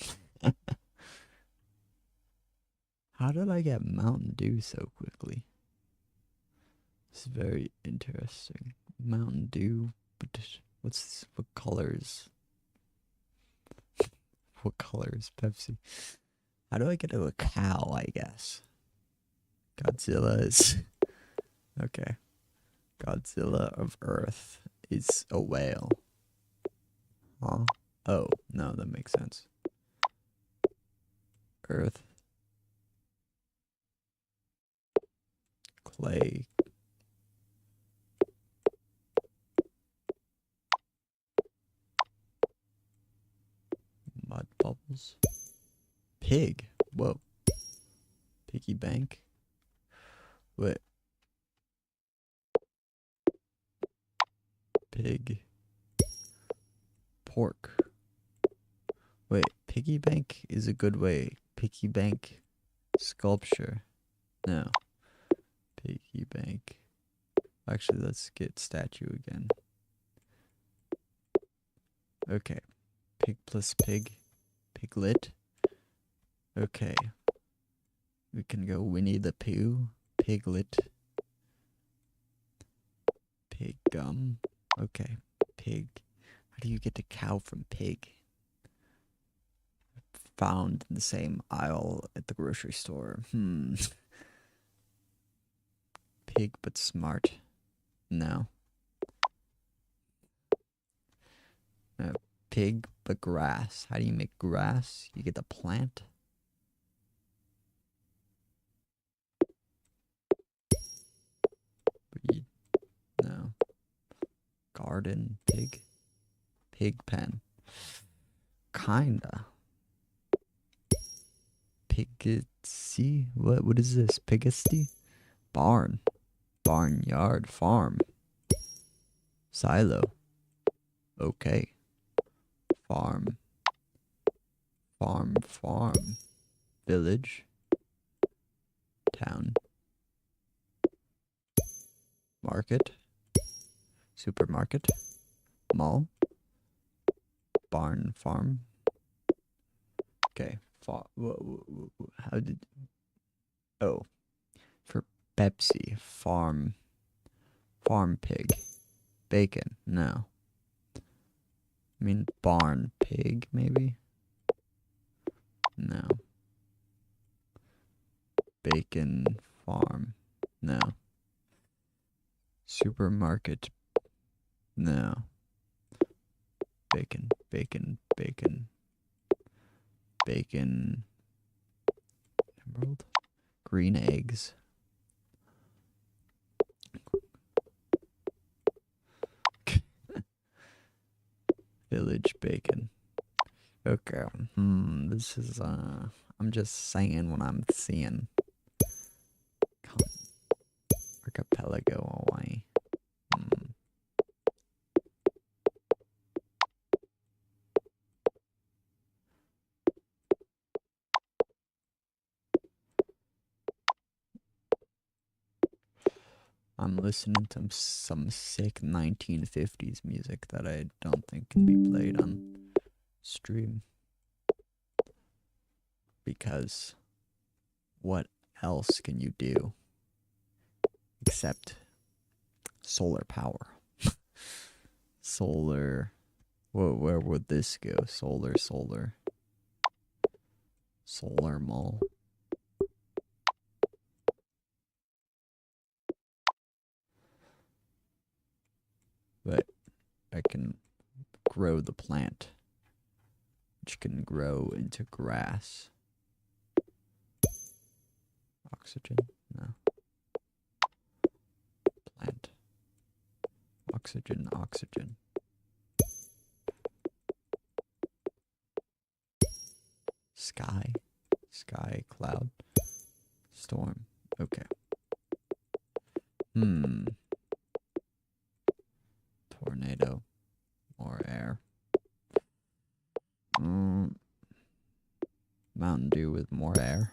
How did I get Mountain Dew so quickly? It's very interesting. Mountain Dew, but what colors? What color is Pepsi? How do I get to a cow, I guess? Godzilla is... Okay. Godzilla of Earth is a whale. Huh? Oh, no, that makes sense. Earth. Clay. Mud bubbles. Pig. Whoa. Piggy bank. Wait. Pig. Pork. Wait, piggy bank is a good way. Piggy bank sculpture. No. Piggy bank. Actually, let's get statue again. Okay. Pig plus pig. Piglet. Okay. We can go Winnie the Pooh. Piglet. Pig gum. Okay. Pig. How do you get to cow from pig? Found in the same aisle at the grocery store. Pig but smart. No. Pig but grass. How do you make grass? You get the plant. Breed. No. Garden. Pig. Pig pen. Kinda. Pigacy? What is this? Pigasty? Barn. Barnyard. Farm. Silo. Okay. Farm. Farm. Village. Town. Market. Supermarket. Mall. Barn. Farm. Okay. How did... Oh. For Pepsi. Farm pig. Bacon. No. I mean, barn pig, maybe? No. Bacon farm. No. Supermarket. No. Bacon, bacon, bacon. Bacon. Emerald. Green eggs. Village bacon. Okay. This is I'm just saying what I'm seeing. Archipelago Hawaii. I'm listening to some sick 1950s music that I don't think can be played on stream. Because what else can you do except solar power? Solar. Whoa, where would this go? Solar, solar. Solar mall. But I can grow the plant, which can grow into grass. Oxygen? No. Plant. Oxygen, oxygen. Sky. Sky, cloud. Storm. Okay. Tornado. More air. Mountain Dew with more air.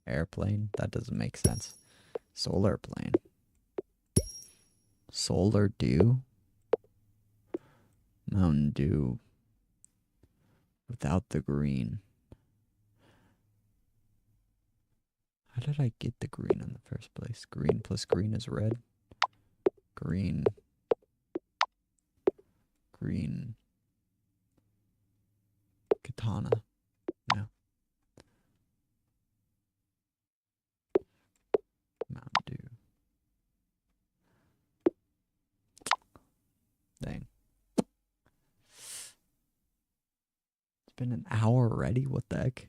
Airplane? That doesn't make sense. Solar plane. Solar Dew? Mountain Dew without the green. How did I get the green in the first place? Green plus green is red. Green. Green. Katana. No. Mountain Dew. Dang. It's been an hour already? What the heck?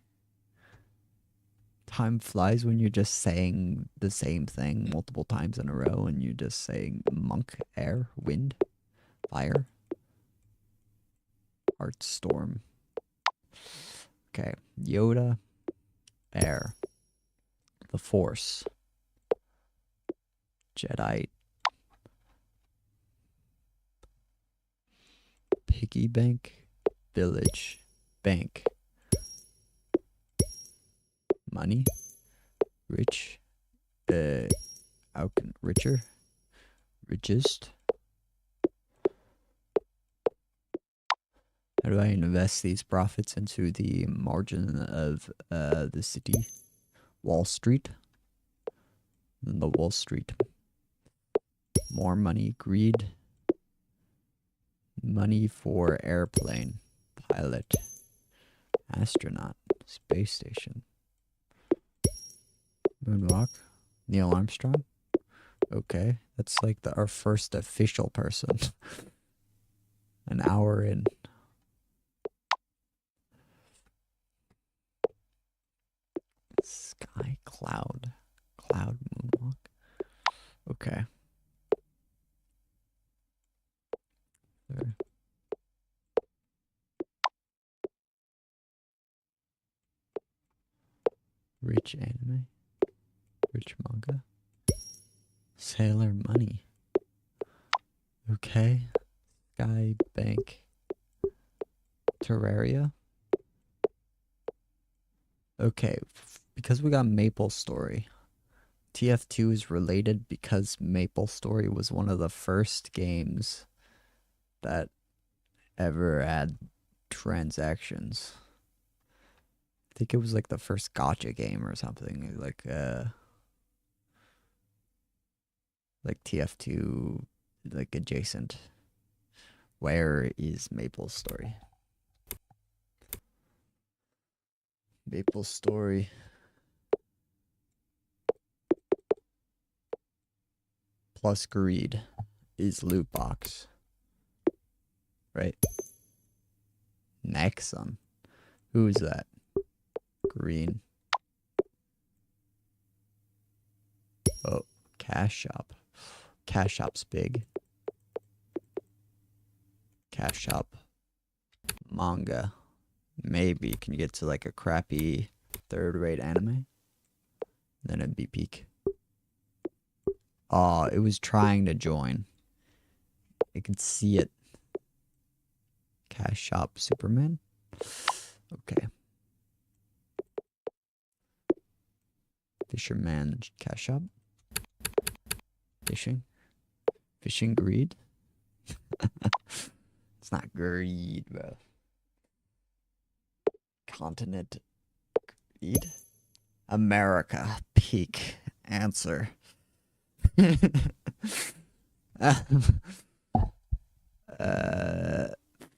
Time flies when you're just saying the same thing multiple times in a row and you're just saying monk, air, wind, fire, heart, storm. Okay, Yoda, air, the Force, Jedi, piggy bank, village, bank, money, rich, how can richer, richest. How do I invest these profits into the margin of the city? Wall Street. The Wall Street. More money, greed. Money for airplane, pilot, astronaut, space station. Moonwalk. Neil Armstrong. Okay, that's like our first official person. An hour in. Sky, cloud, cloud, moonwalk. Okay. There. Rich anime, rich manga, Sailor Money. Okay. Sky Bank, Terraria. Okay, because we got Maple Story. TF2 is related because Maple Story was one of the first games that ever had transactions. I think it was like the first gotcha game or something, like TF2, like adjacent. Where is Maple Story? Maple Story. Plus greed is loot box. Right? Nexon. Who is that? Green. Oh, Cash Shop. Cash Shop's big. Cash Shop. Manga. Maybe. Can you get to like a crappy third-rate anime? Then it'd be peak. Oh, it was trying to join. I can see it. Cash Shop Superman. Okay. Fisherman Cash Shop. Fishing. Fishing greed. It's not greed, bro. Continent greed. America. Peak. Answer.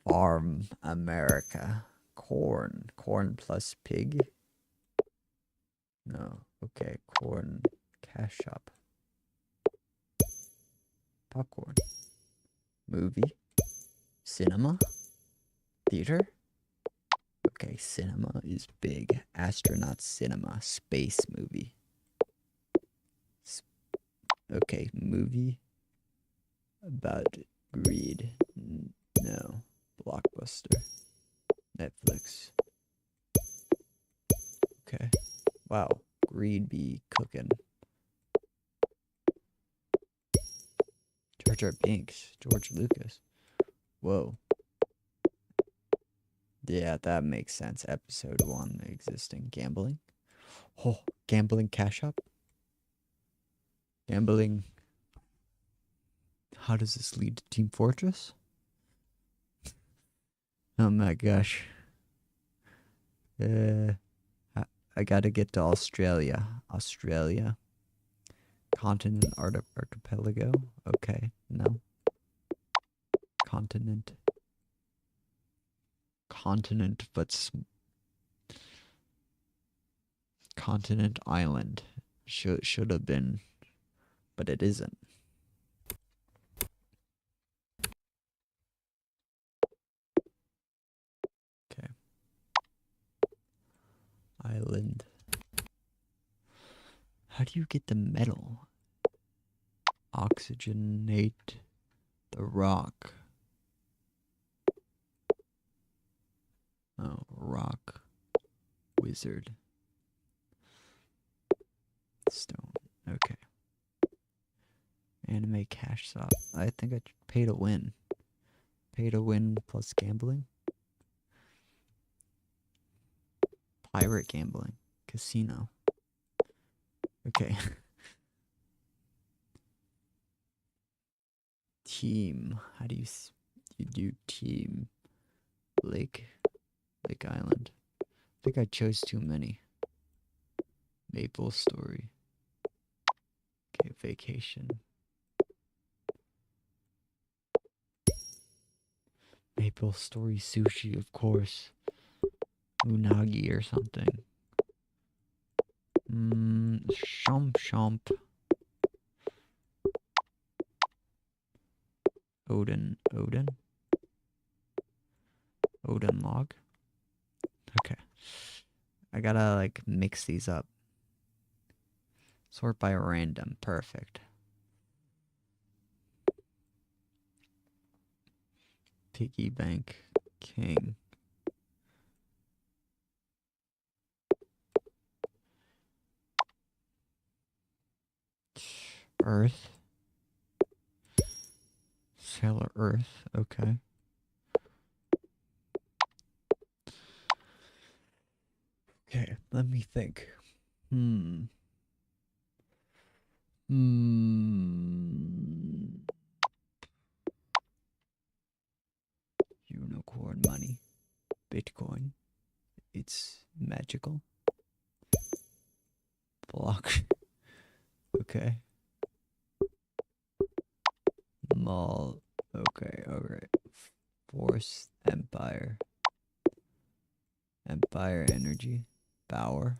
Farm America. Corn. Corn plus pig. No. Okay. Corn. Cash Shop. Popcorn. Movie. Cinema. Theater. Okay. Cinema is big. Astronaut cinema. Space movie. Okay. Movie. About greed. No. Blockbuster. Netflix. Okay. Wow. Greed be cooking. Jar Jar Binks. George Lucas. Whoa. Yeah, that makes sense. Episode 1 existing. Gambling. Oh, gambling cash up. Gambling. How does this lead to Team Fortress? Oh my gosh. I gotta get to Australia. Australia. Continent archipelago. Okay, no. Continent. Continent, but continent island. Should have been, but it isn't. Okay. Island. How do you get the metal? Oxygenate the rock. Oh, rock. Wizard. Stone. Okay. Anime cash shop. I think I pay to win. Pay to win plus gambling. Pirate gambling. Casino. Okay. Team. How do you do team? Lake Island. I think I chose too many. Maple Story. Okay, vacation. Maple Story sushi, of course. Unagi or something. Chomp. Odin log. Okay. I gotta like mix these up. Sort by random. Perfect. Piggy bank. King. Earth. Sailor Earth. Okay. Okay, let me think. Unicorn money. Bitcoin. It's magical. Block. Okay. Mall. Okay, alright. Force Empire. Empire Energy. Power.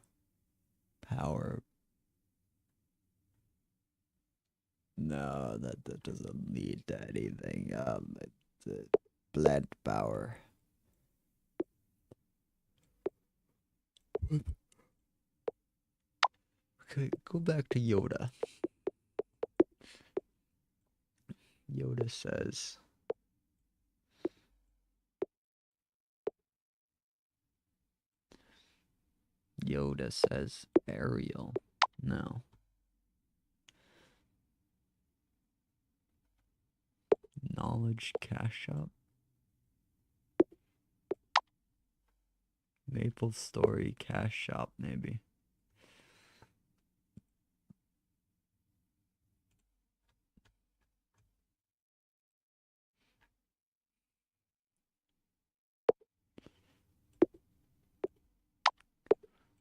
Power. No, that doesn't lead to anything. It's blend power. Okay, go back to Yoda. Yoda says, Ariel. No. Knowledge Cash Shop. Maple Story Cash Shop, maybe.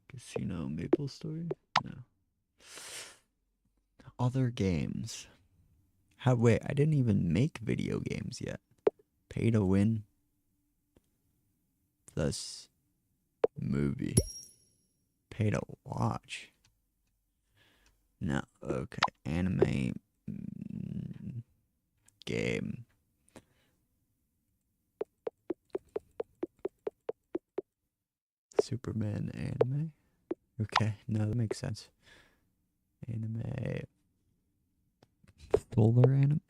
Casino Maple Story? No. Other games. Wait, I didn't even make video games yet. Pay to win. Plus movie. Pay to watch. No, okay. Anime game. Superman anime? Okay, no, that makes sense. Anime. Solar anime?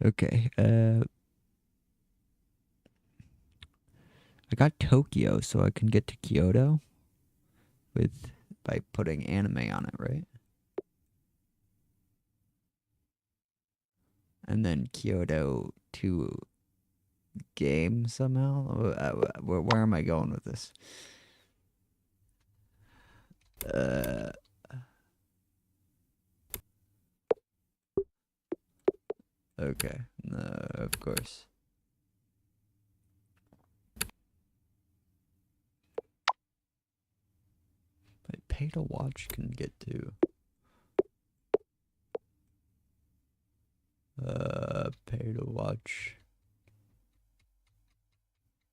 Okay, I got Tokyo, so I can get to Kyoto by putting anime on it, right? And then Kyoto to game somehow? Where am I going with this? Okay, no, of course. But pay to watch can get to. Pay to watch.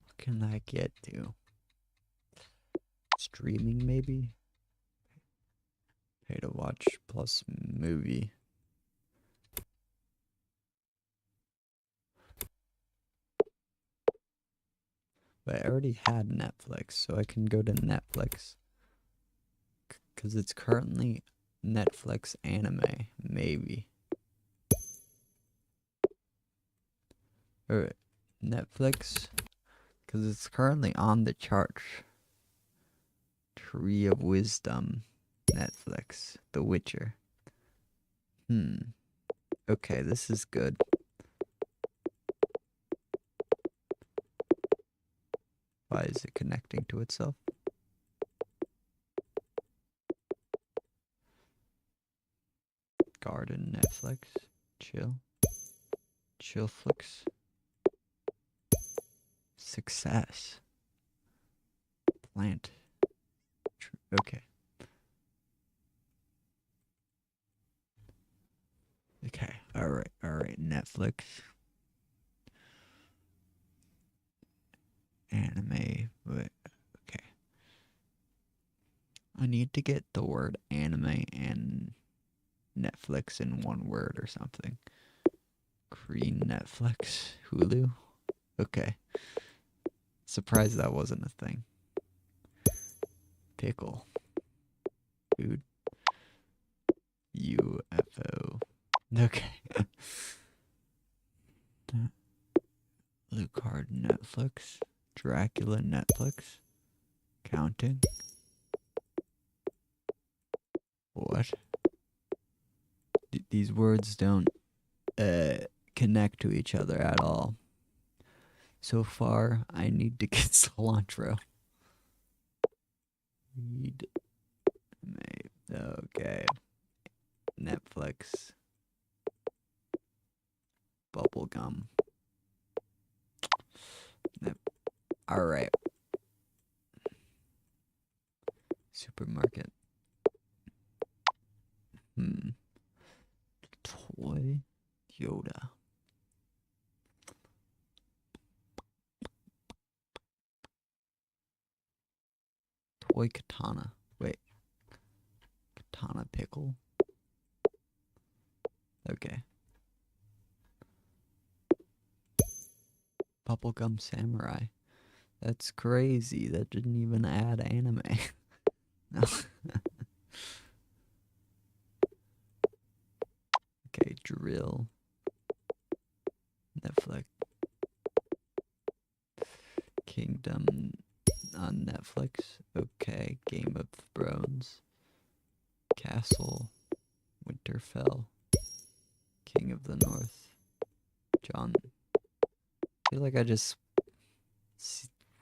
What can I get to? Streaming, maybe? Pay to watch plus movie. But I already had Netflix, so I can go to Netflix. Because it's currently Netflix anime, maybe. Or Netflix, because it's currently on the chart. Tree of Wisdom, Netflix, The Witcher. Okay, this is good. Why is it connecting to itself? Garden, Netflix, Chillflix. Success. Plant. Okay. Okay. Alright. Netflix. Anime. Wait. Okay. I need to get the word anime and Netflix in one word or something. Green Netflix. Hulu. Okay. Surprised that wasn't a thing. Pickle. Food. UFO. Okay. Blue Card Netflix. Dracula Netflix. Counting. What? These words don't connect to each other at all. So far, I need to get cilantro. Read. Okay. Netflix. Bubblegum. Alright. Supermarket. Toy. Yoda. Boy katana. Wait. Katana pickle? Okay. Bubblegum samurai. That's crazy. That didn't even add anime. No. Okay, drill. Netflix. Kingdom on Netflix. Okay, Game of Thrones. Castle. Winterfell. King of the North. John. I feel like I just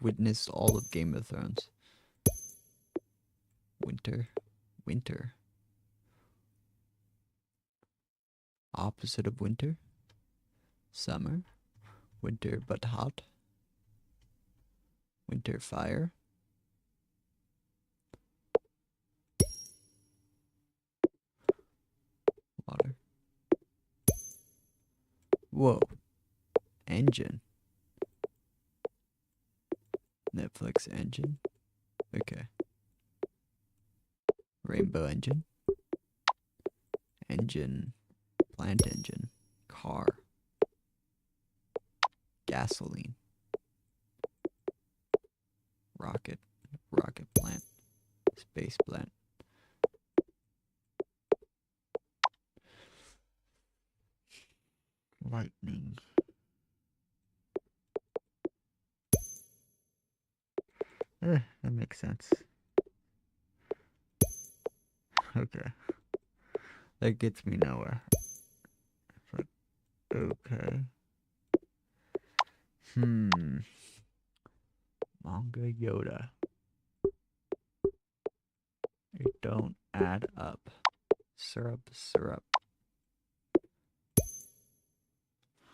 witnessed all of Game of Thrones. Winter. Opposite of winter. Summer. Winter but hot. Winter fire. Water. Whoa. Engine. Netflix engine. Okay. Rainbow engine. Engine. Plant engine. Car. Gasoline. Rocket. Rocket plant. Space plant. Lightning. That makes sense. Okay. That gets me nowhere. But, okay. Manga Yoda. It don't add up. Syrup.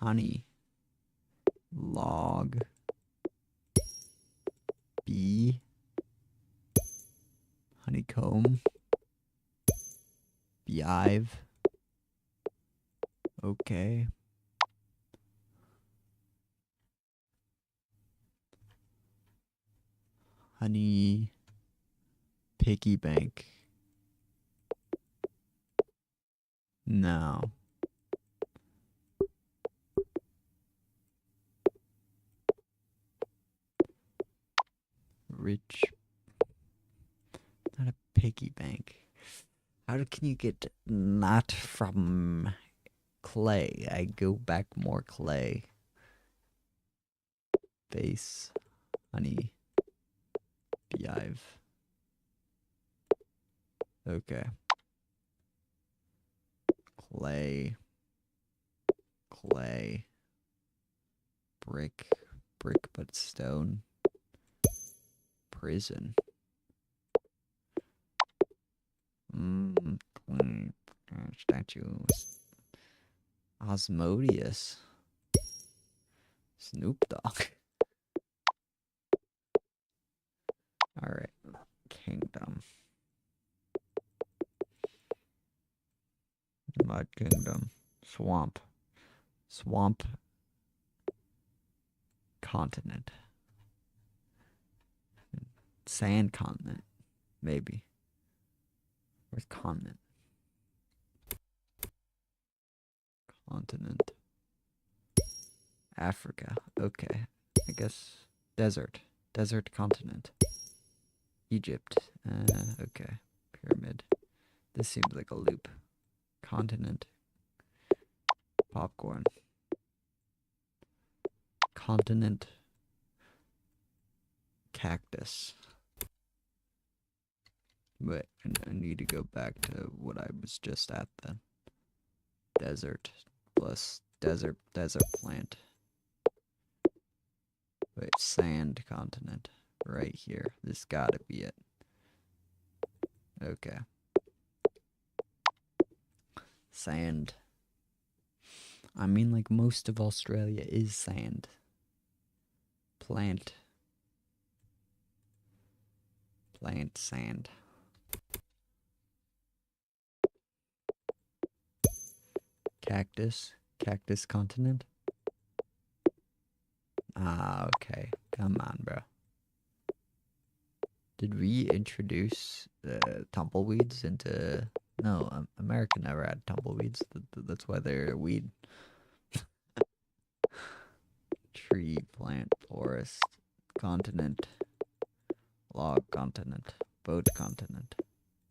Honey. Log. Bee. Honeycomb. Beehive. Okay. Honey. Piggy bank. No. Rich. Not a piggy bank. How can you get not from clay? I go back more clay. Base. Honey. Beehive. Okay. Clay. Brick but stone. Prison. Statues. Osmodeus. Snoop Dogg. Alright. Kingdom. Mud Kingdom. Swamp. Continent. Sand continent. Maybe. Where's continent? Continent. Africa. Okay. I guess desert. Desert continent. Egypt. Okay. Pyramid. This seems like a loop. Continent. Popcorn. Continent. Cactus. Wait, I need to go back to what I was just at then. Desert plus desert plant. Wait, sand continent. Right here. This gotta be it. Okay. Sand. I mean, like, most of Australia is sand. Plant, sand. Cactus continent. Ah, okay. Come on, bro. Did we introduce tumbleweeds into... No, America never had tumbleweeds. That's why they're a weed. Tree, plant, forest, continent, log continent, boat continent,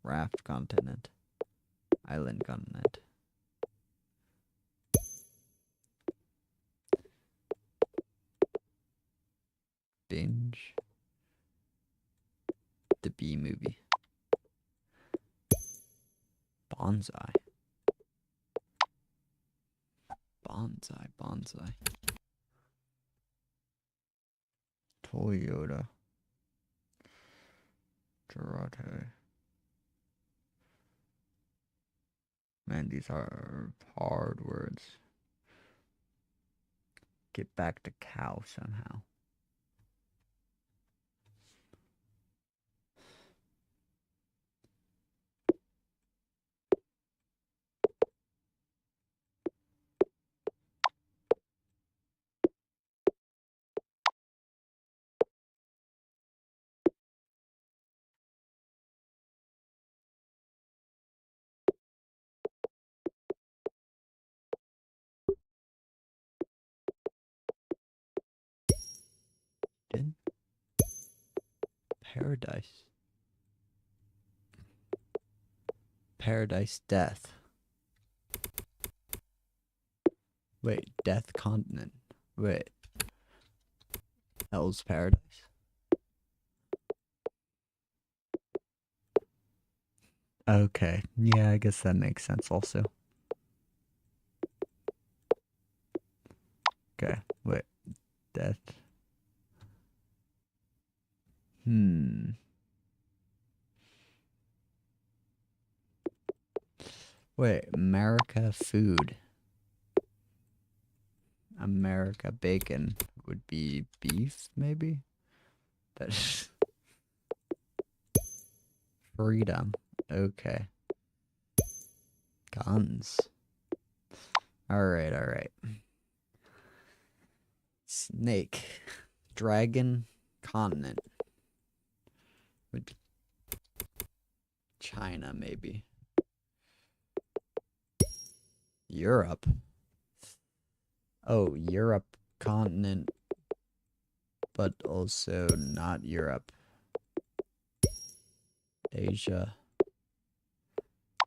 raft continent, island continent. Binge. The Bee Movie. Bonsai. Bonsai. Toyota. Karate. Man, these are hard words. Get back to cow somehow. Did paradise. Paradise death. Wait, death continent. Wait. Hell's paradise. Okay. Yeah, I guess that makes sense also. Okay. Wait. Death. Wait, America food. America bacon would be beef, maybe? That's freedom. Okay. Guns. Alright. Snake. Dragon continent. Would be China, maybe. Europe. Oh, Europe continent, but also not Europe. Asia.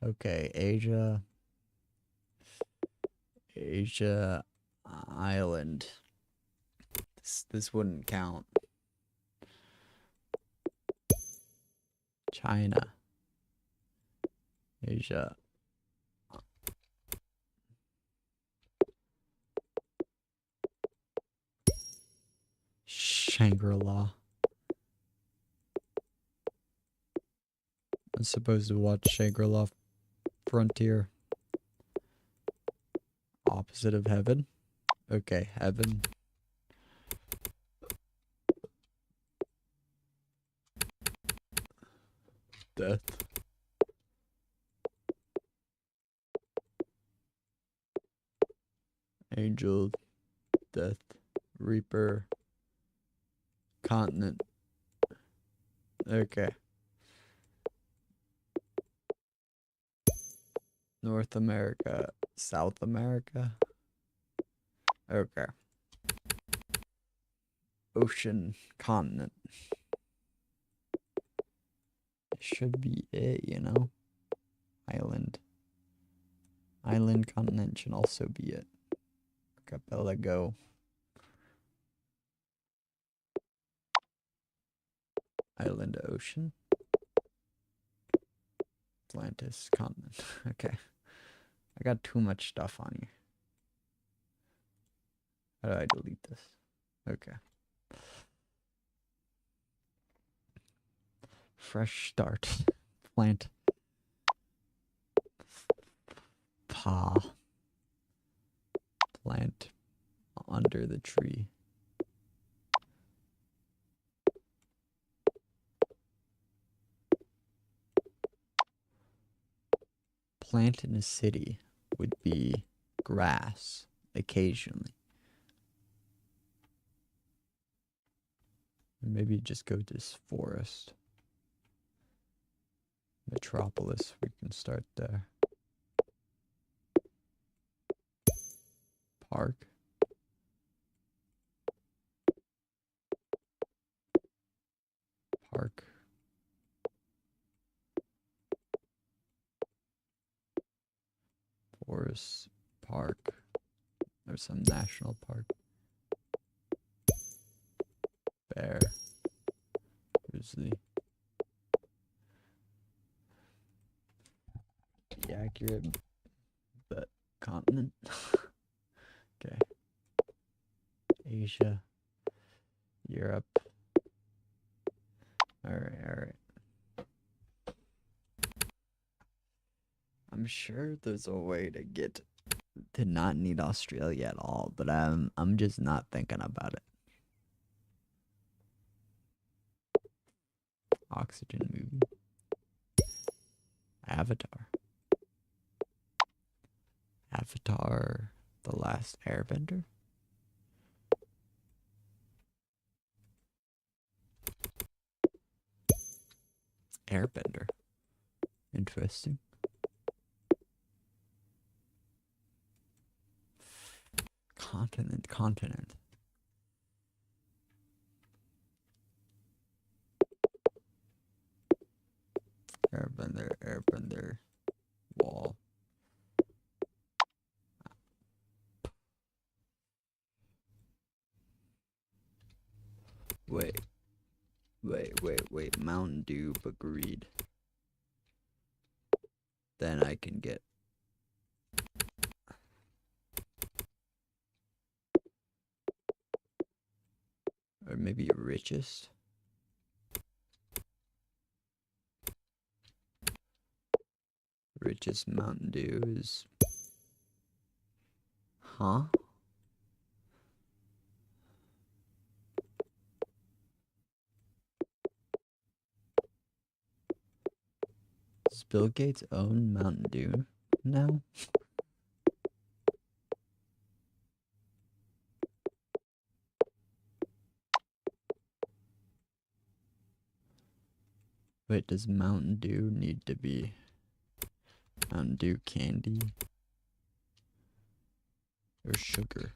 Okay, Asia. Asia island. This wouldn't count. China. Asia. Shangri-La. I'm supposed to watch Shangri-La Frontier. Opposite of heaven. Okay, heaven. Death. Angel. Death. Reaper. Continent. Okay. North America. South America. Okay. Ocean continent. Should be it, you know? Island. Island continent should also be it. Archipelago. Island ocean. Atlantis continent. Okay. I got too much stuff on here. How do I delete this? Okay. Fresh start. Plant. Plant under the tree. Plant in a city would be grass occasionally. Maybe just go to this forest. Metropolis, we can start there. Park. Park. Forest Park. There's some national park. Bear. Grizzly. Be accurate, but continent. Okay. Asia. Europe. Alright. I'm sure there's a way to get to not need Australia at all, but I'm just not thinking about it. Oxygen movie. Avatar. Avatar, The Last Airbender. Airbender. Interesting. Continent. Airbender. Wall. Wait. Mountain Dew, but greed. Then I can get. Or maybe richest. Richest Mountain Dew is. Huh? Does Bill Gates own Mountain Dew now? Wait, does Mountain Dew need to be Mountain Dew candy or sugar?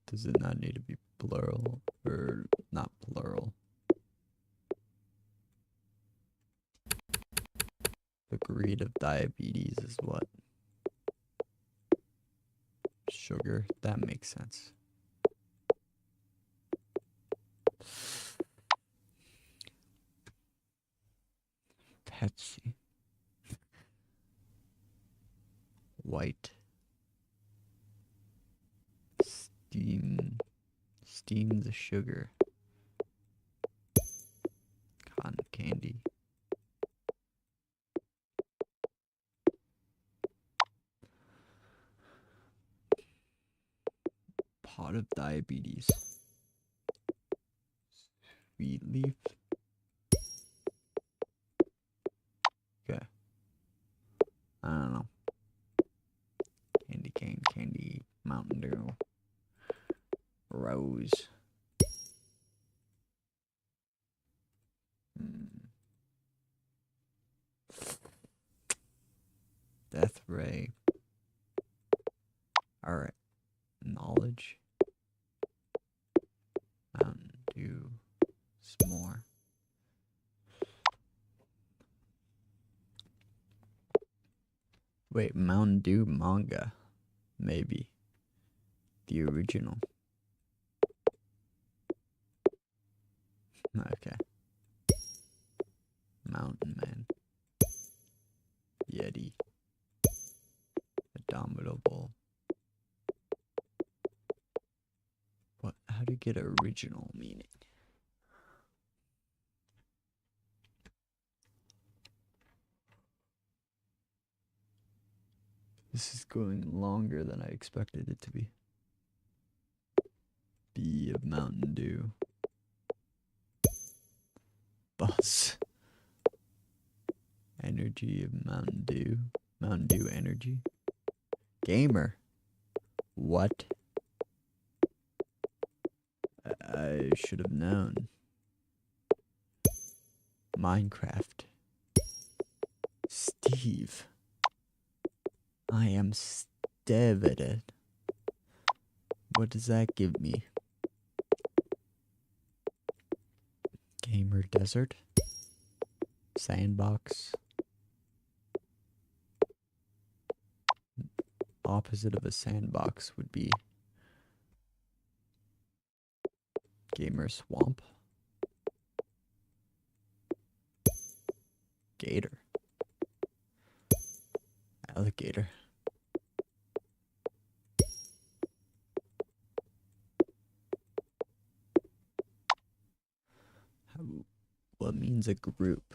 Does it not need to be plural or not plural? The greed of diabetes is what? Sugar? That makes sense. Pepsi. White. Steam the sugar. Cotton candy. Pot of diabetes. Sweet leaf. Okay. I don't know. Candy cane, candy, Mountain Dew. Rose. Death ray. Alright. Knowledge. Mountain Dew. S'more. Wait, Mountain Dew manga. Maybe. The original. Okay. Mountain Man. Yeti. Indomitable. What? How to get original meaning? This is going longer than I expected it to be. B of Mountain Dew. Bus. Energy of Mountain Dew. Mountain Dew energy. Gamer. What? I should have known. Minecraft. Steve. I am Steve. What does that give me? Gamer desert. Sandbox. Opposite of a sandbox would be gamer swamp. Gator. Alligator. What means a group?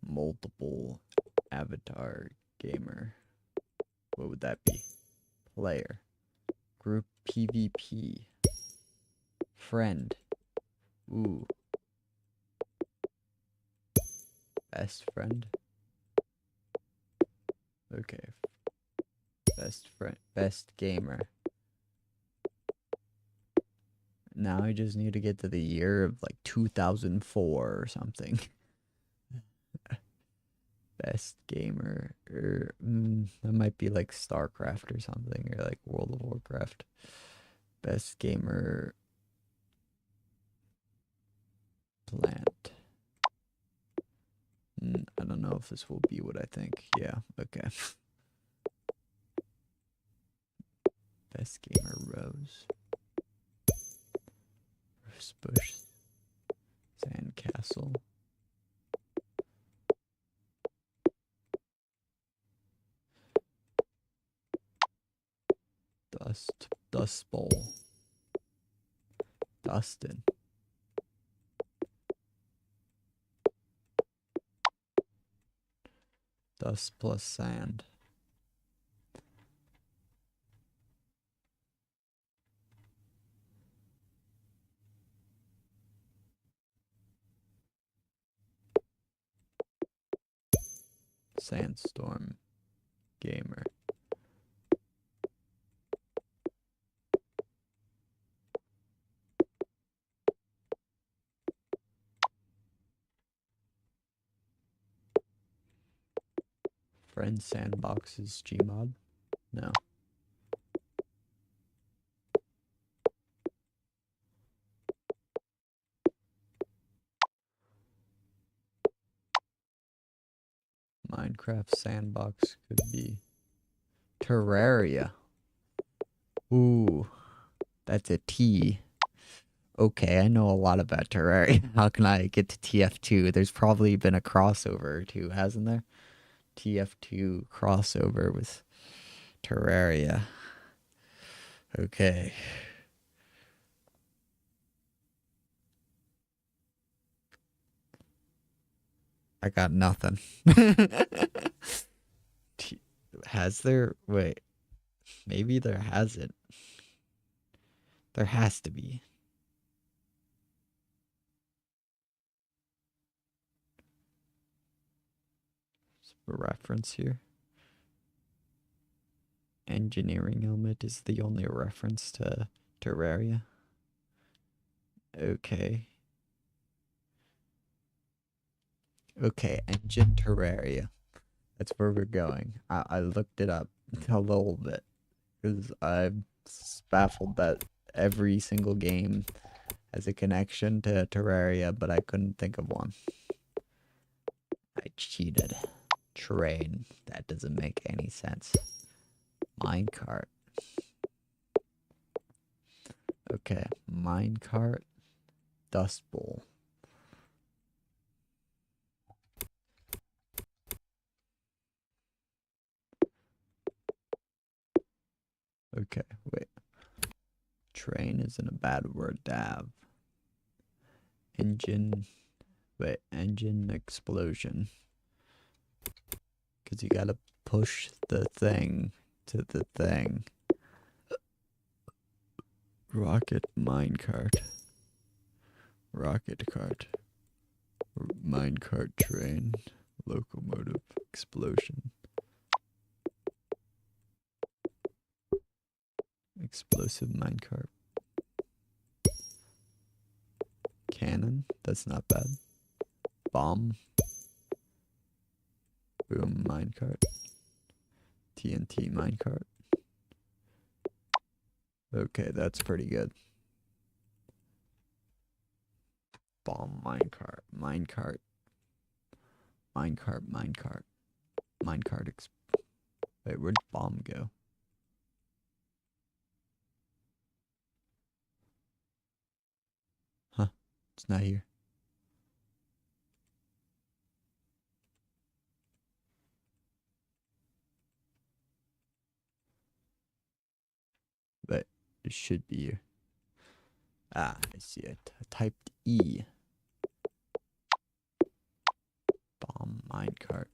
Multiple avatar gamer. What would that be? Player. Group PvP. Friend. Ooh. Best friend. Okay. Best friend. Best gamer. Now I just need to get to the year of like 2004 or something. Best gamer. That might be like StarCraft or something, or like World of Warcraft. Best gamer. Plant. I don't know if this will be what I think. Yeah, okay. Best gamer rose. Rose bush. Sandcastle. Dust bowl. Dustin. Dust plus sand. Sandstorm. Gamer. Friend sandbox is Gmod? No. Minecraft sandbox could be Terraria. Ooh, that's a T. Okay, I know a lot about Terraria. How can I get to TF2? There's probably been a crossover or two, hasn't there? TF2 crossover with Terraria. Okay. I got nothing. Has there? Wait. Maybe there hasn't. There has to be. A reference here. Engineering helmet is the only reference to Terraria. Okay. Okay, engine Terraria. That's where we're going. I looked it up a little bit because I'm baffled that every single game has a connection to Terraria, but I couldn't think of one. I cheated. Train. That doesn't make any sense. Minecart. Okay, minecart. Dust bowl. Okay, wait. Train isn't a bad word to have. Engine. Wait, engine explosion. Because you gotta push the thing to the thing. Rocket minecart. Rocket cart. Minecart train. Locomotive explosion. Explosive minecart. That's not bad. Bomb. Boom, minecart. TNT minecart. Okay, that's pretty good. Bomb, minecart, minecart. Minecart, minecart. Minecart. Wait, where'd bomb go? Huh, it's not here. But it should be here. Ah, I see it. I typed E. Bomb, minecart.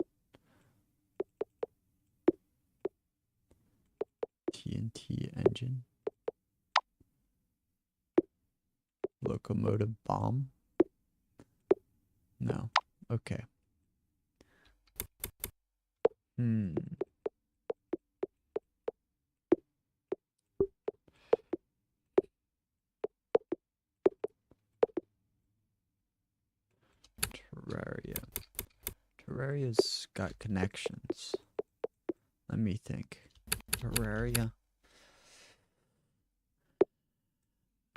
TNT engine. Locomotive bomb. No. Okay. Terraria. Terraria's got connections. Let me think. Terraria.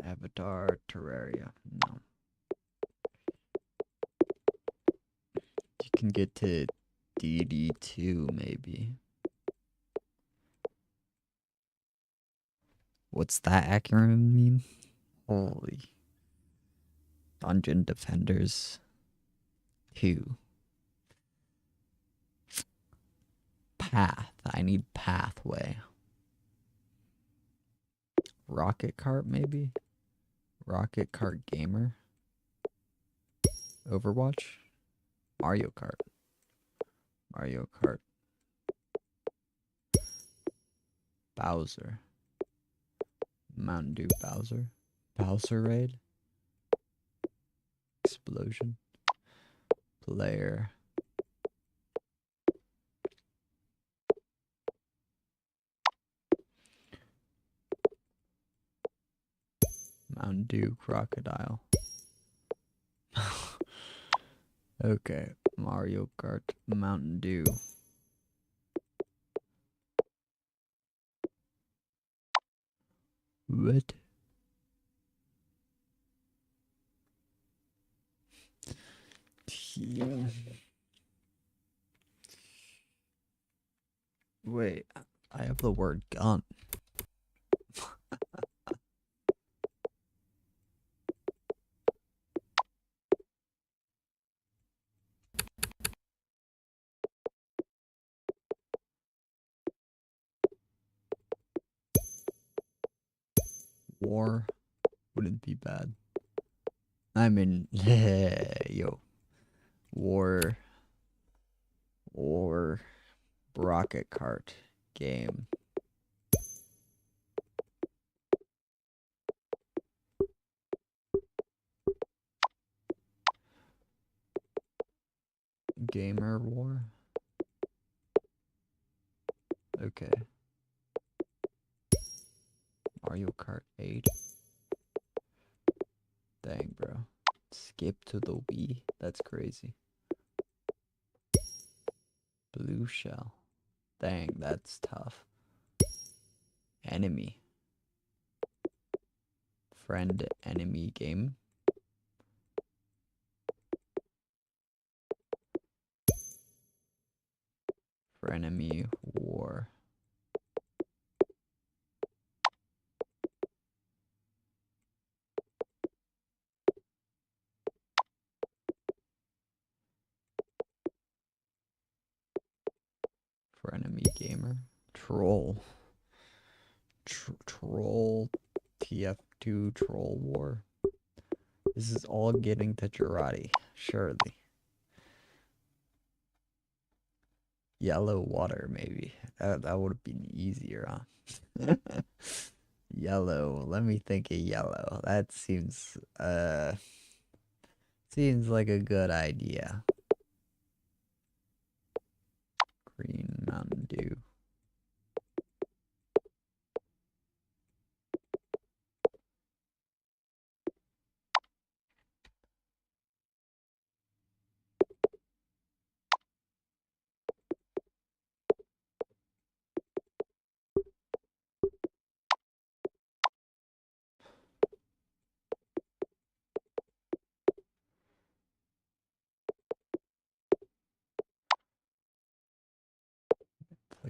Avatar, Terraria. No. You can get to DD2 maybe. What's that acronym mean? Holy. Dungeon Defenders 2. Path. I need pathway. Rocket Cart maybe? Rocket Cart Gamer. Overwatch. Mario Kart. Mario Kart. Bowser. Mountain Dew Bowser. Bowser Raid. Explosion. Player. Mountain Dew Crocodile. Okay. Mario Kart Mountain Dew. What? Yeah. Wait, I have the word gun. War wouldn't be bad. I mean, yo, war, rocket cart game. Gamer war. Okay. Mario Kart 8. Dang, bro. Skip to the Wii. That's crazy. Blue shell. Dang, that's tough. Enemy. Friend enemy game. Frenemy war. Frenemy gamer. Troll. Troll. TF2 troll war. This is all getting to Girardi, surely. Yellow water, maybe. That would have been easier, huh? Yellow. Let me think of yellow. That seems like a good idea. Green Mountain Dew.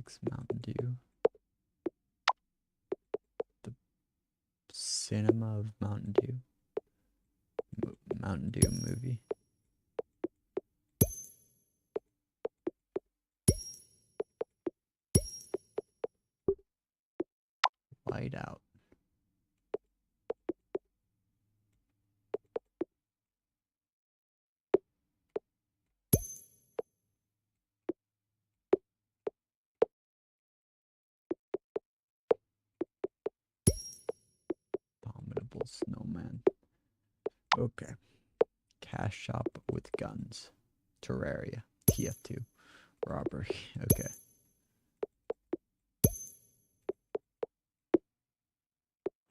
Drinks Mountain Dew. The Cinema of Mountain Dew. Mountain Dew movie. Whiteout. Abominable Snowman. Okay. Cash Shop with Guns. Terraria. TF2. Robbery. Okay.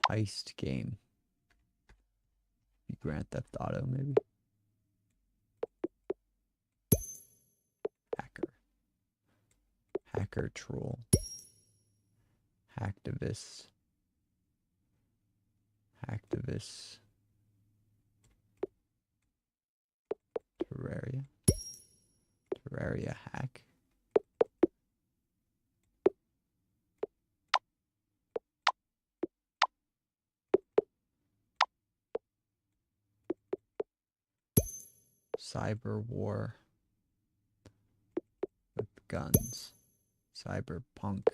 Heist game. Grand Theft Auto, maybe? Hacker. Hacker troll. Hacktivist. Hacktivist. Terraria. Terraria hack. Cyber war with guns. Cyberpunk.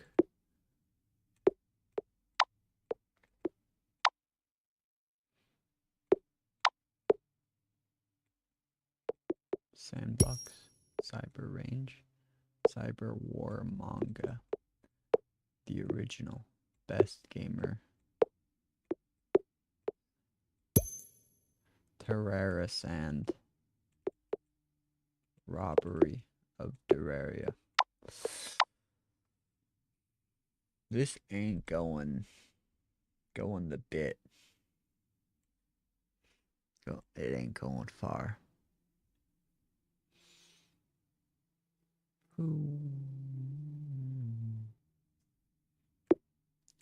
Sandbox. Cyber range. Cyber war manga. The original. Best gamer. Terraria Sand. Robbery of Terraria. This ain't going the bit. It ain't going far.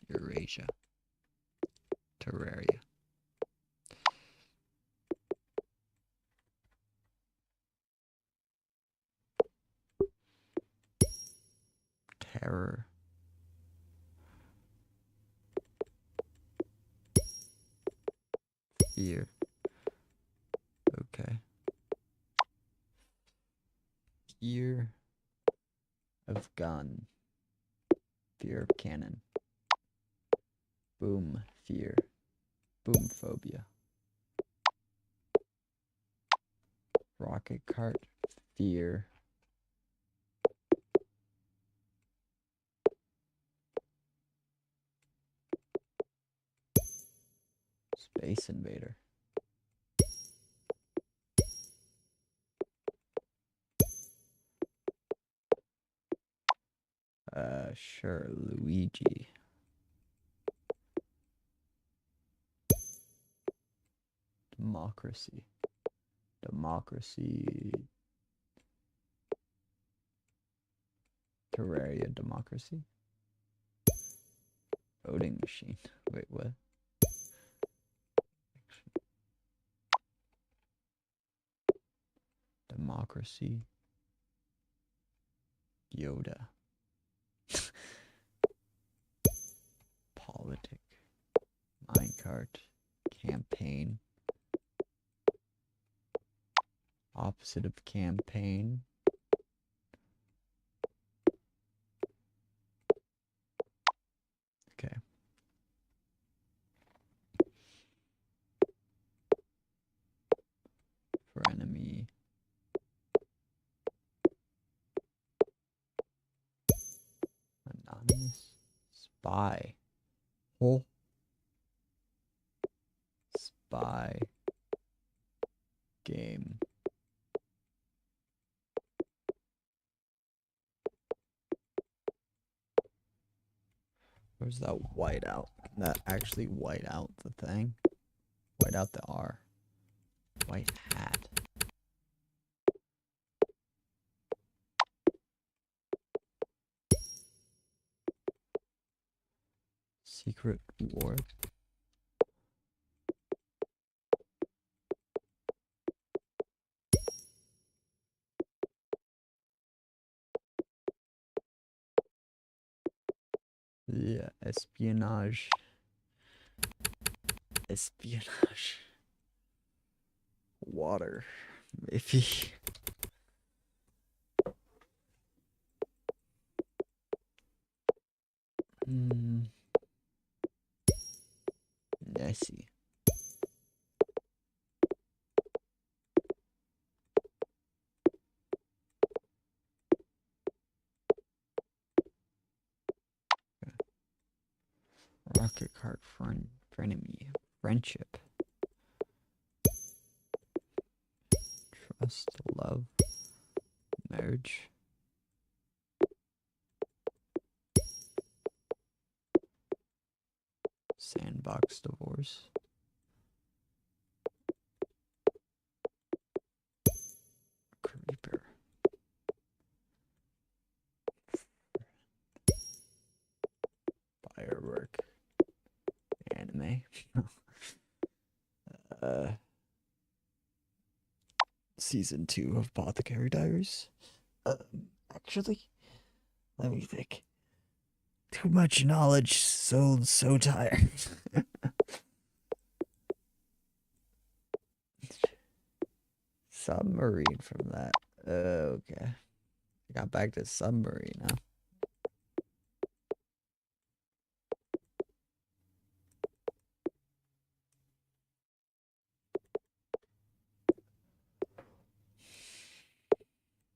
Eurasia. Terraria. Terror. Fear. Okay. Fear of gun. Fear of cannon. Boom. Fear. Boom phobia. Rocket cart. Fear. Space Invader. Sure, Luigi. Democracy. Democracy. Terraria democracy. Voting machine. Wait, what? Democracy. Yoda. Politic. Minecart. Campaign. Opposite of campaign. Okay. Frenemy. Anonymous. Spy. Oh. Spy. Game. Where's that white out? Can that actually white out the thing? White out the R. White hat. Secret war. Espionage. Espionage. Water. Maybe. Nessie. Rocket card frenemy. Friendship. Trust, love, marriage. Sandbox divorce. Creeper. Firework. Anime. Season 2 of Apothecary Diaries. Actually, let me think. Too much knowledge, so tired. Submarine from that. Okay. I got back to Submarine now.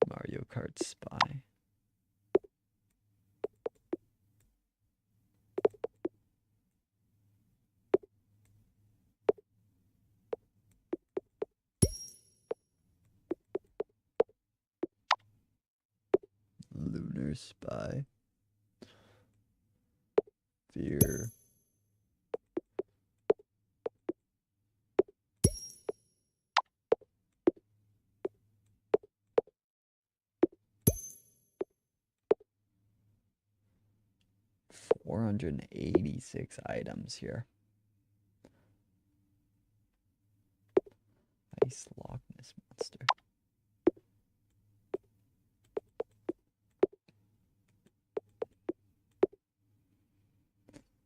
Mario Kart Spy. Lunar Spy. Fear. $486 items here. Ice Loch Ness Monster.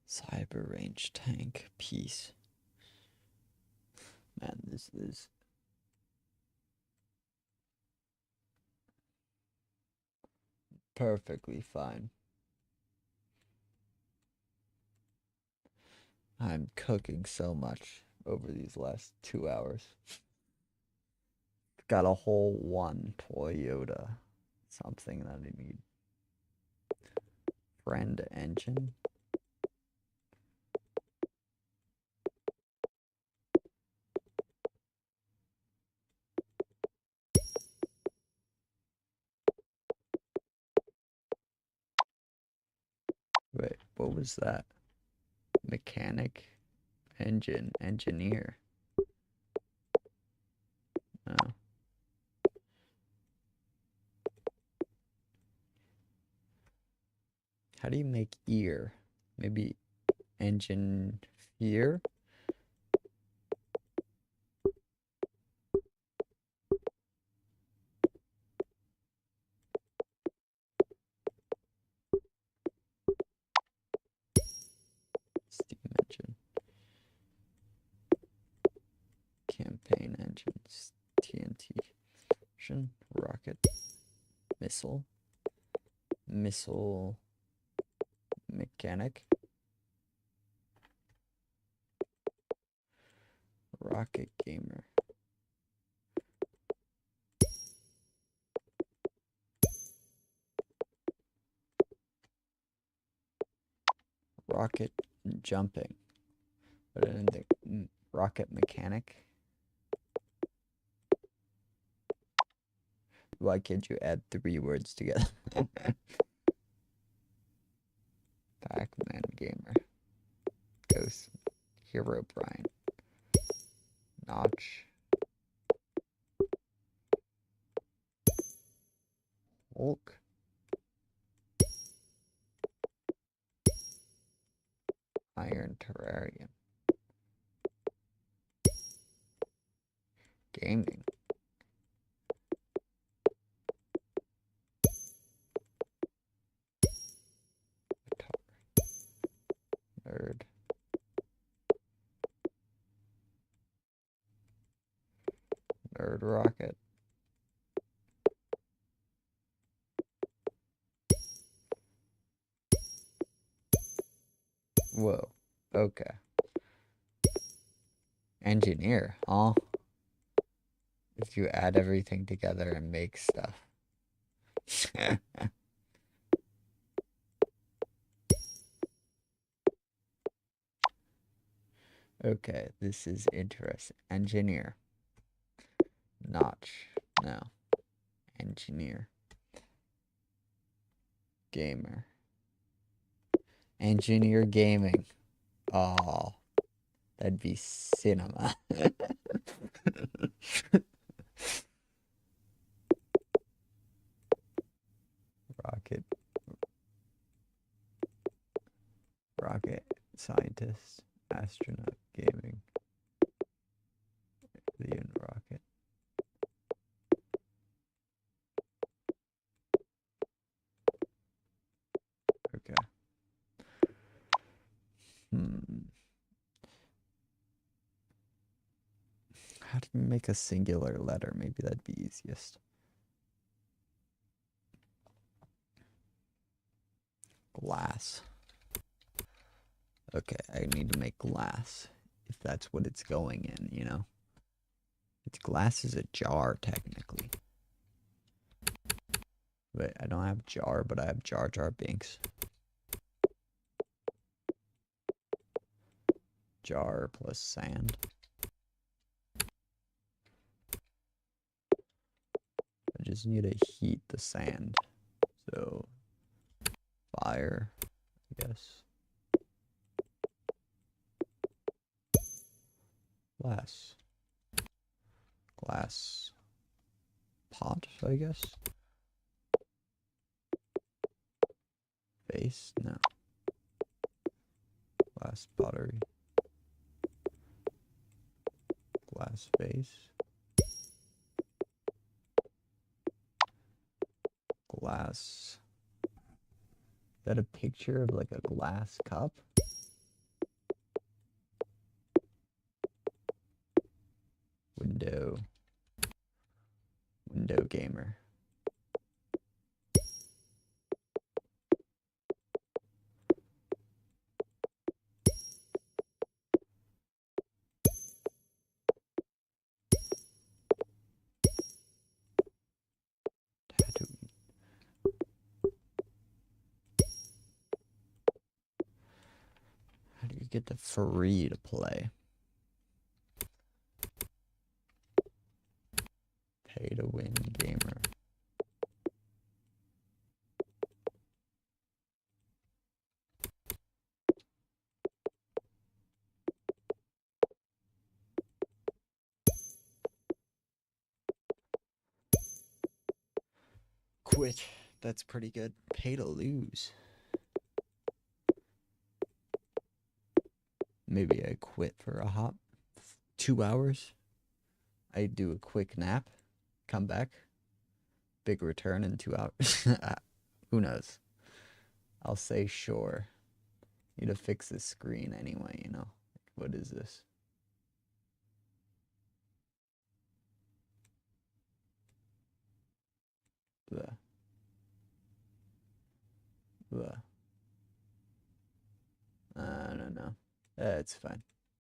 Cyber range tank piece. Man, this is perfectly fine. I'm cooking so much over these last 2 hours. Got a whole one Toyota. Something that I need. Friend engine. Wait, what was that? Mechanic, engine, engineer. Oh. How do you make ear? Maybe engine fear? Steam engine. Campaign engines. TNT. Rocket. Missile. Missile. Mechanic. Rocket gamer. Rocket jumping. But I didn't think rocket mechanic. Why can't you add 3 words together? Pac-Man gamer. Ghost. Hero Brian. Notch. Hulk. Iron Terrarium. Gaming. Guitar. Third rocket. Whoa. Okay. Engineer, huh? If you add everything together and make stuff. Okay, this is interesting. Engineer. Notch. No. Engineer. Gamer. Engineer gaming. Oh, that'd be cinema. Rocket. Rocket scientist. Astronaut gaming. The rocket. Okay. How do you make a singular letter? Maybe that'd be easiest. Glass. Okay, I need to make glass. If that's what it's going in, you know? It's glass is a jar, technically. Wait, I don't have jar, but I have Jar Jar Binks. Jar plus sand. I just need to heat the sand. So, fire, I guess. Glass. Glass pot, I guess. Vase? No. Glass pottery. Glass vase. Glass. Is that a picture of like a glass cup? Window. Window gamer. Tattooing. How do you get the free to play? Pay to win gamer. Quit. That's pretty good. Pay to lose. Maybe I quit for a hop. 2 hours. I do a quick nap. Come back. Big return in 2 hours. Who knows? I'll say sure. Need to fix this screen anyway, you know. What is this? Blah. Blah. I don't know. It's fine.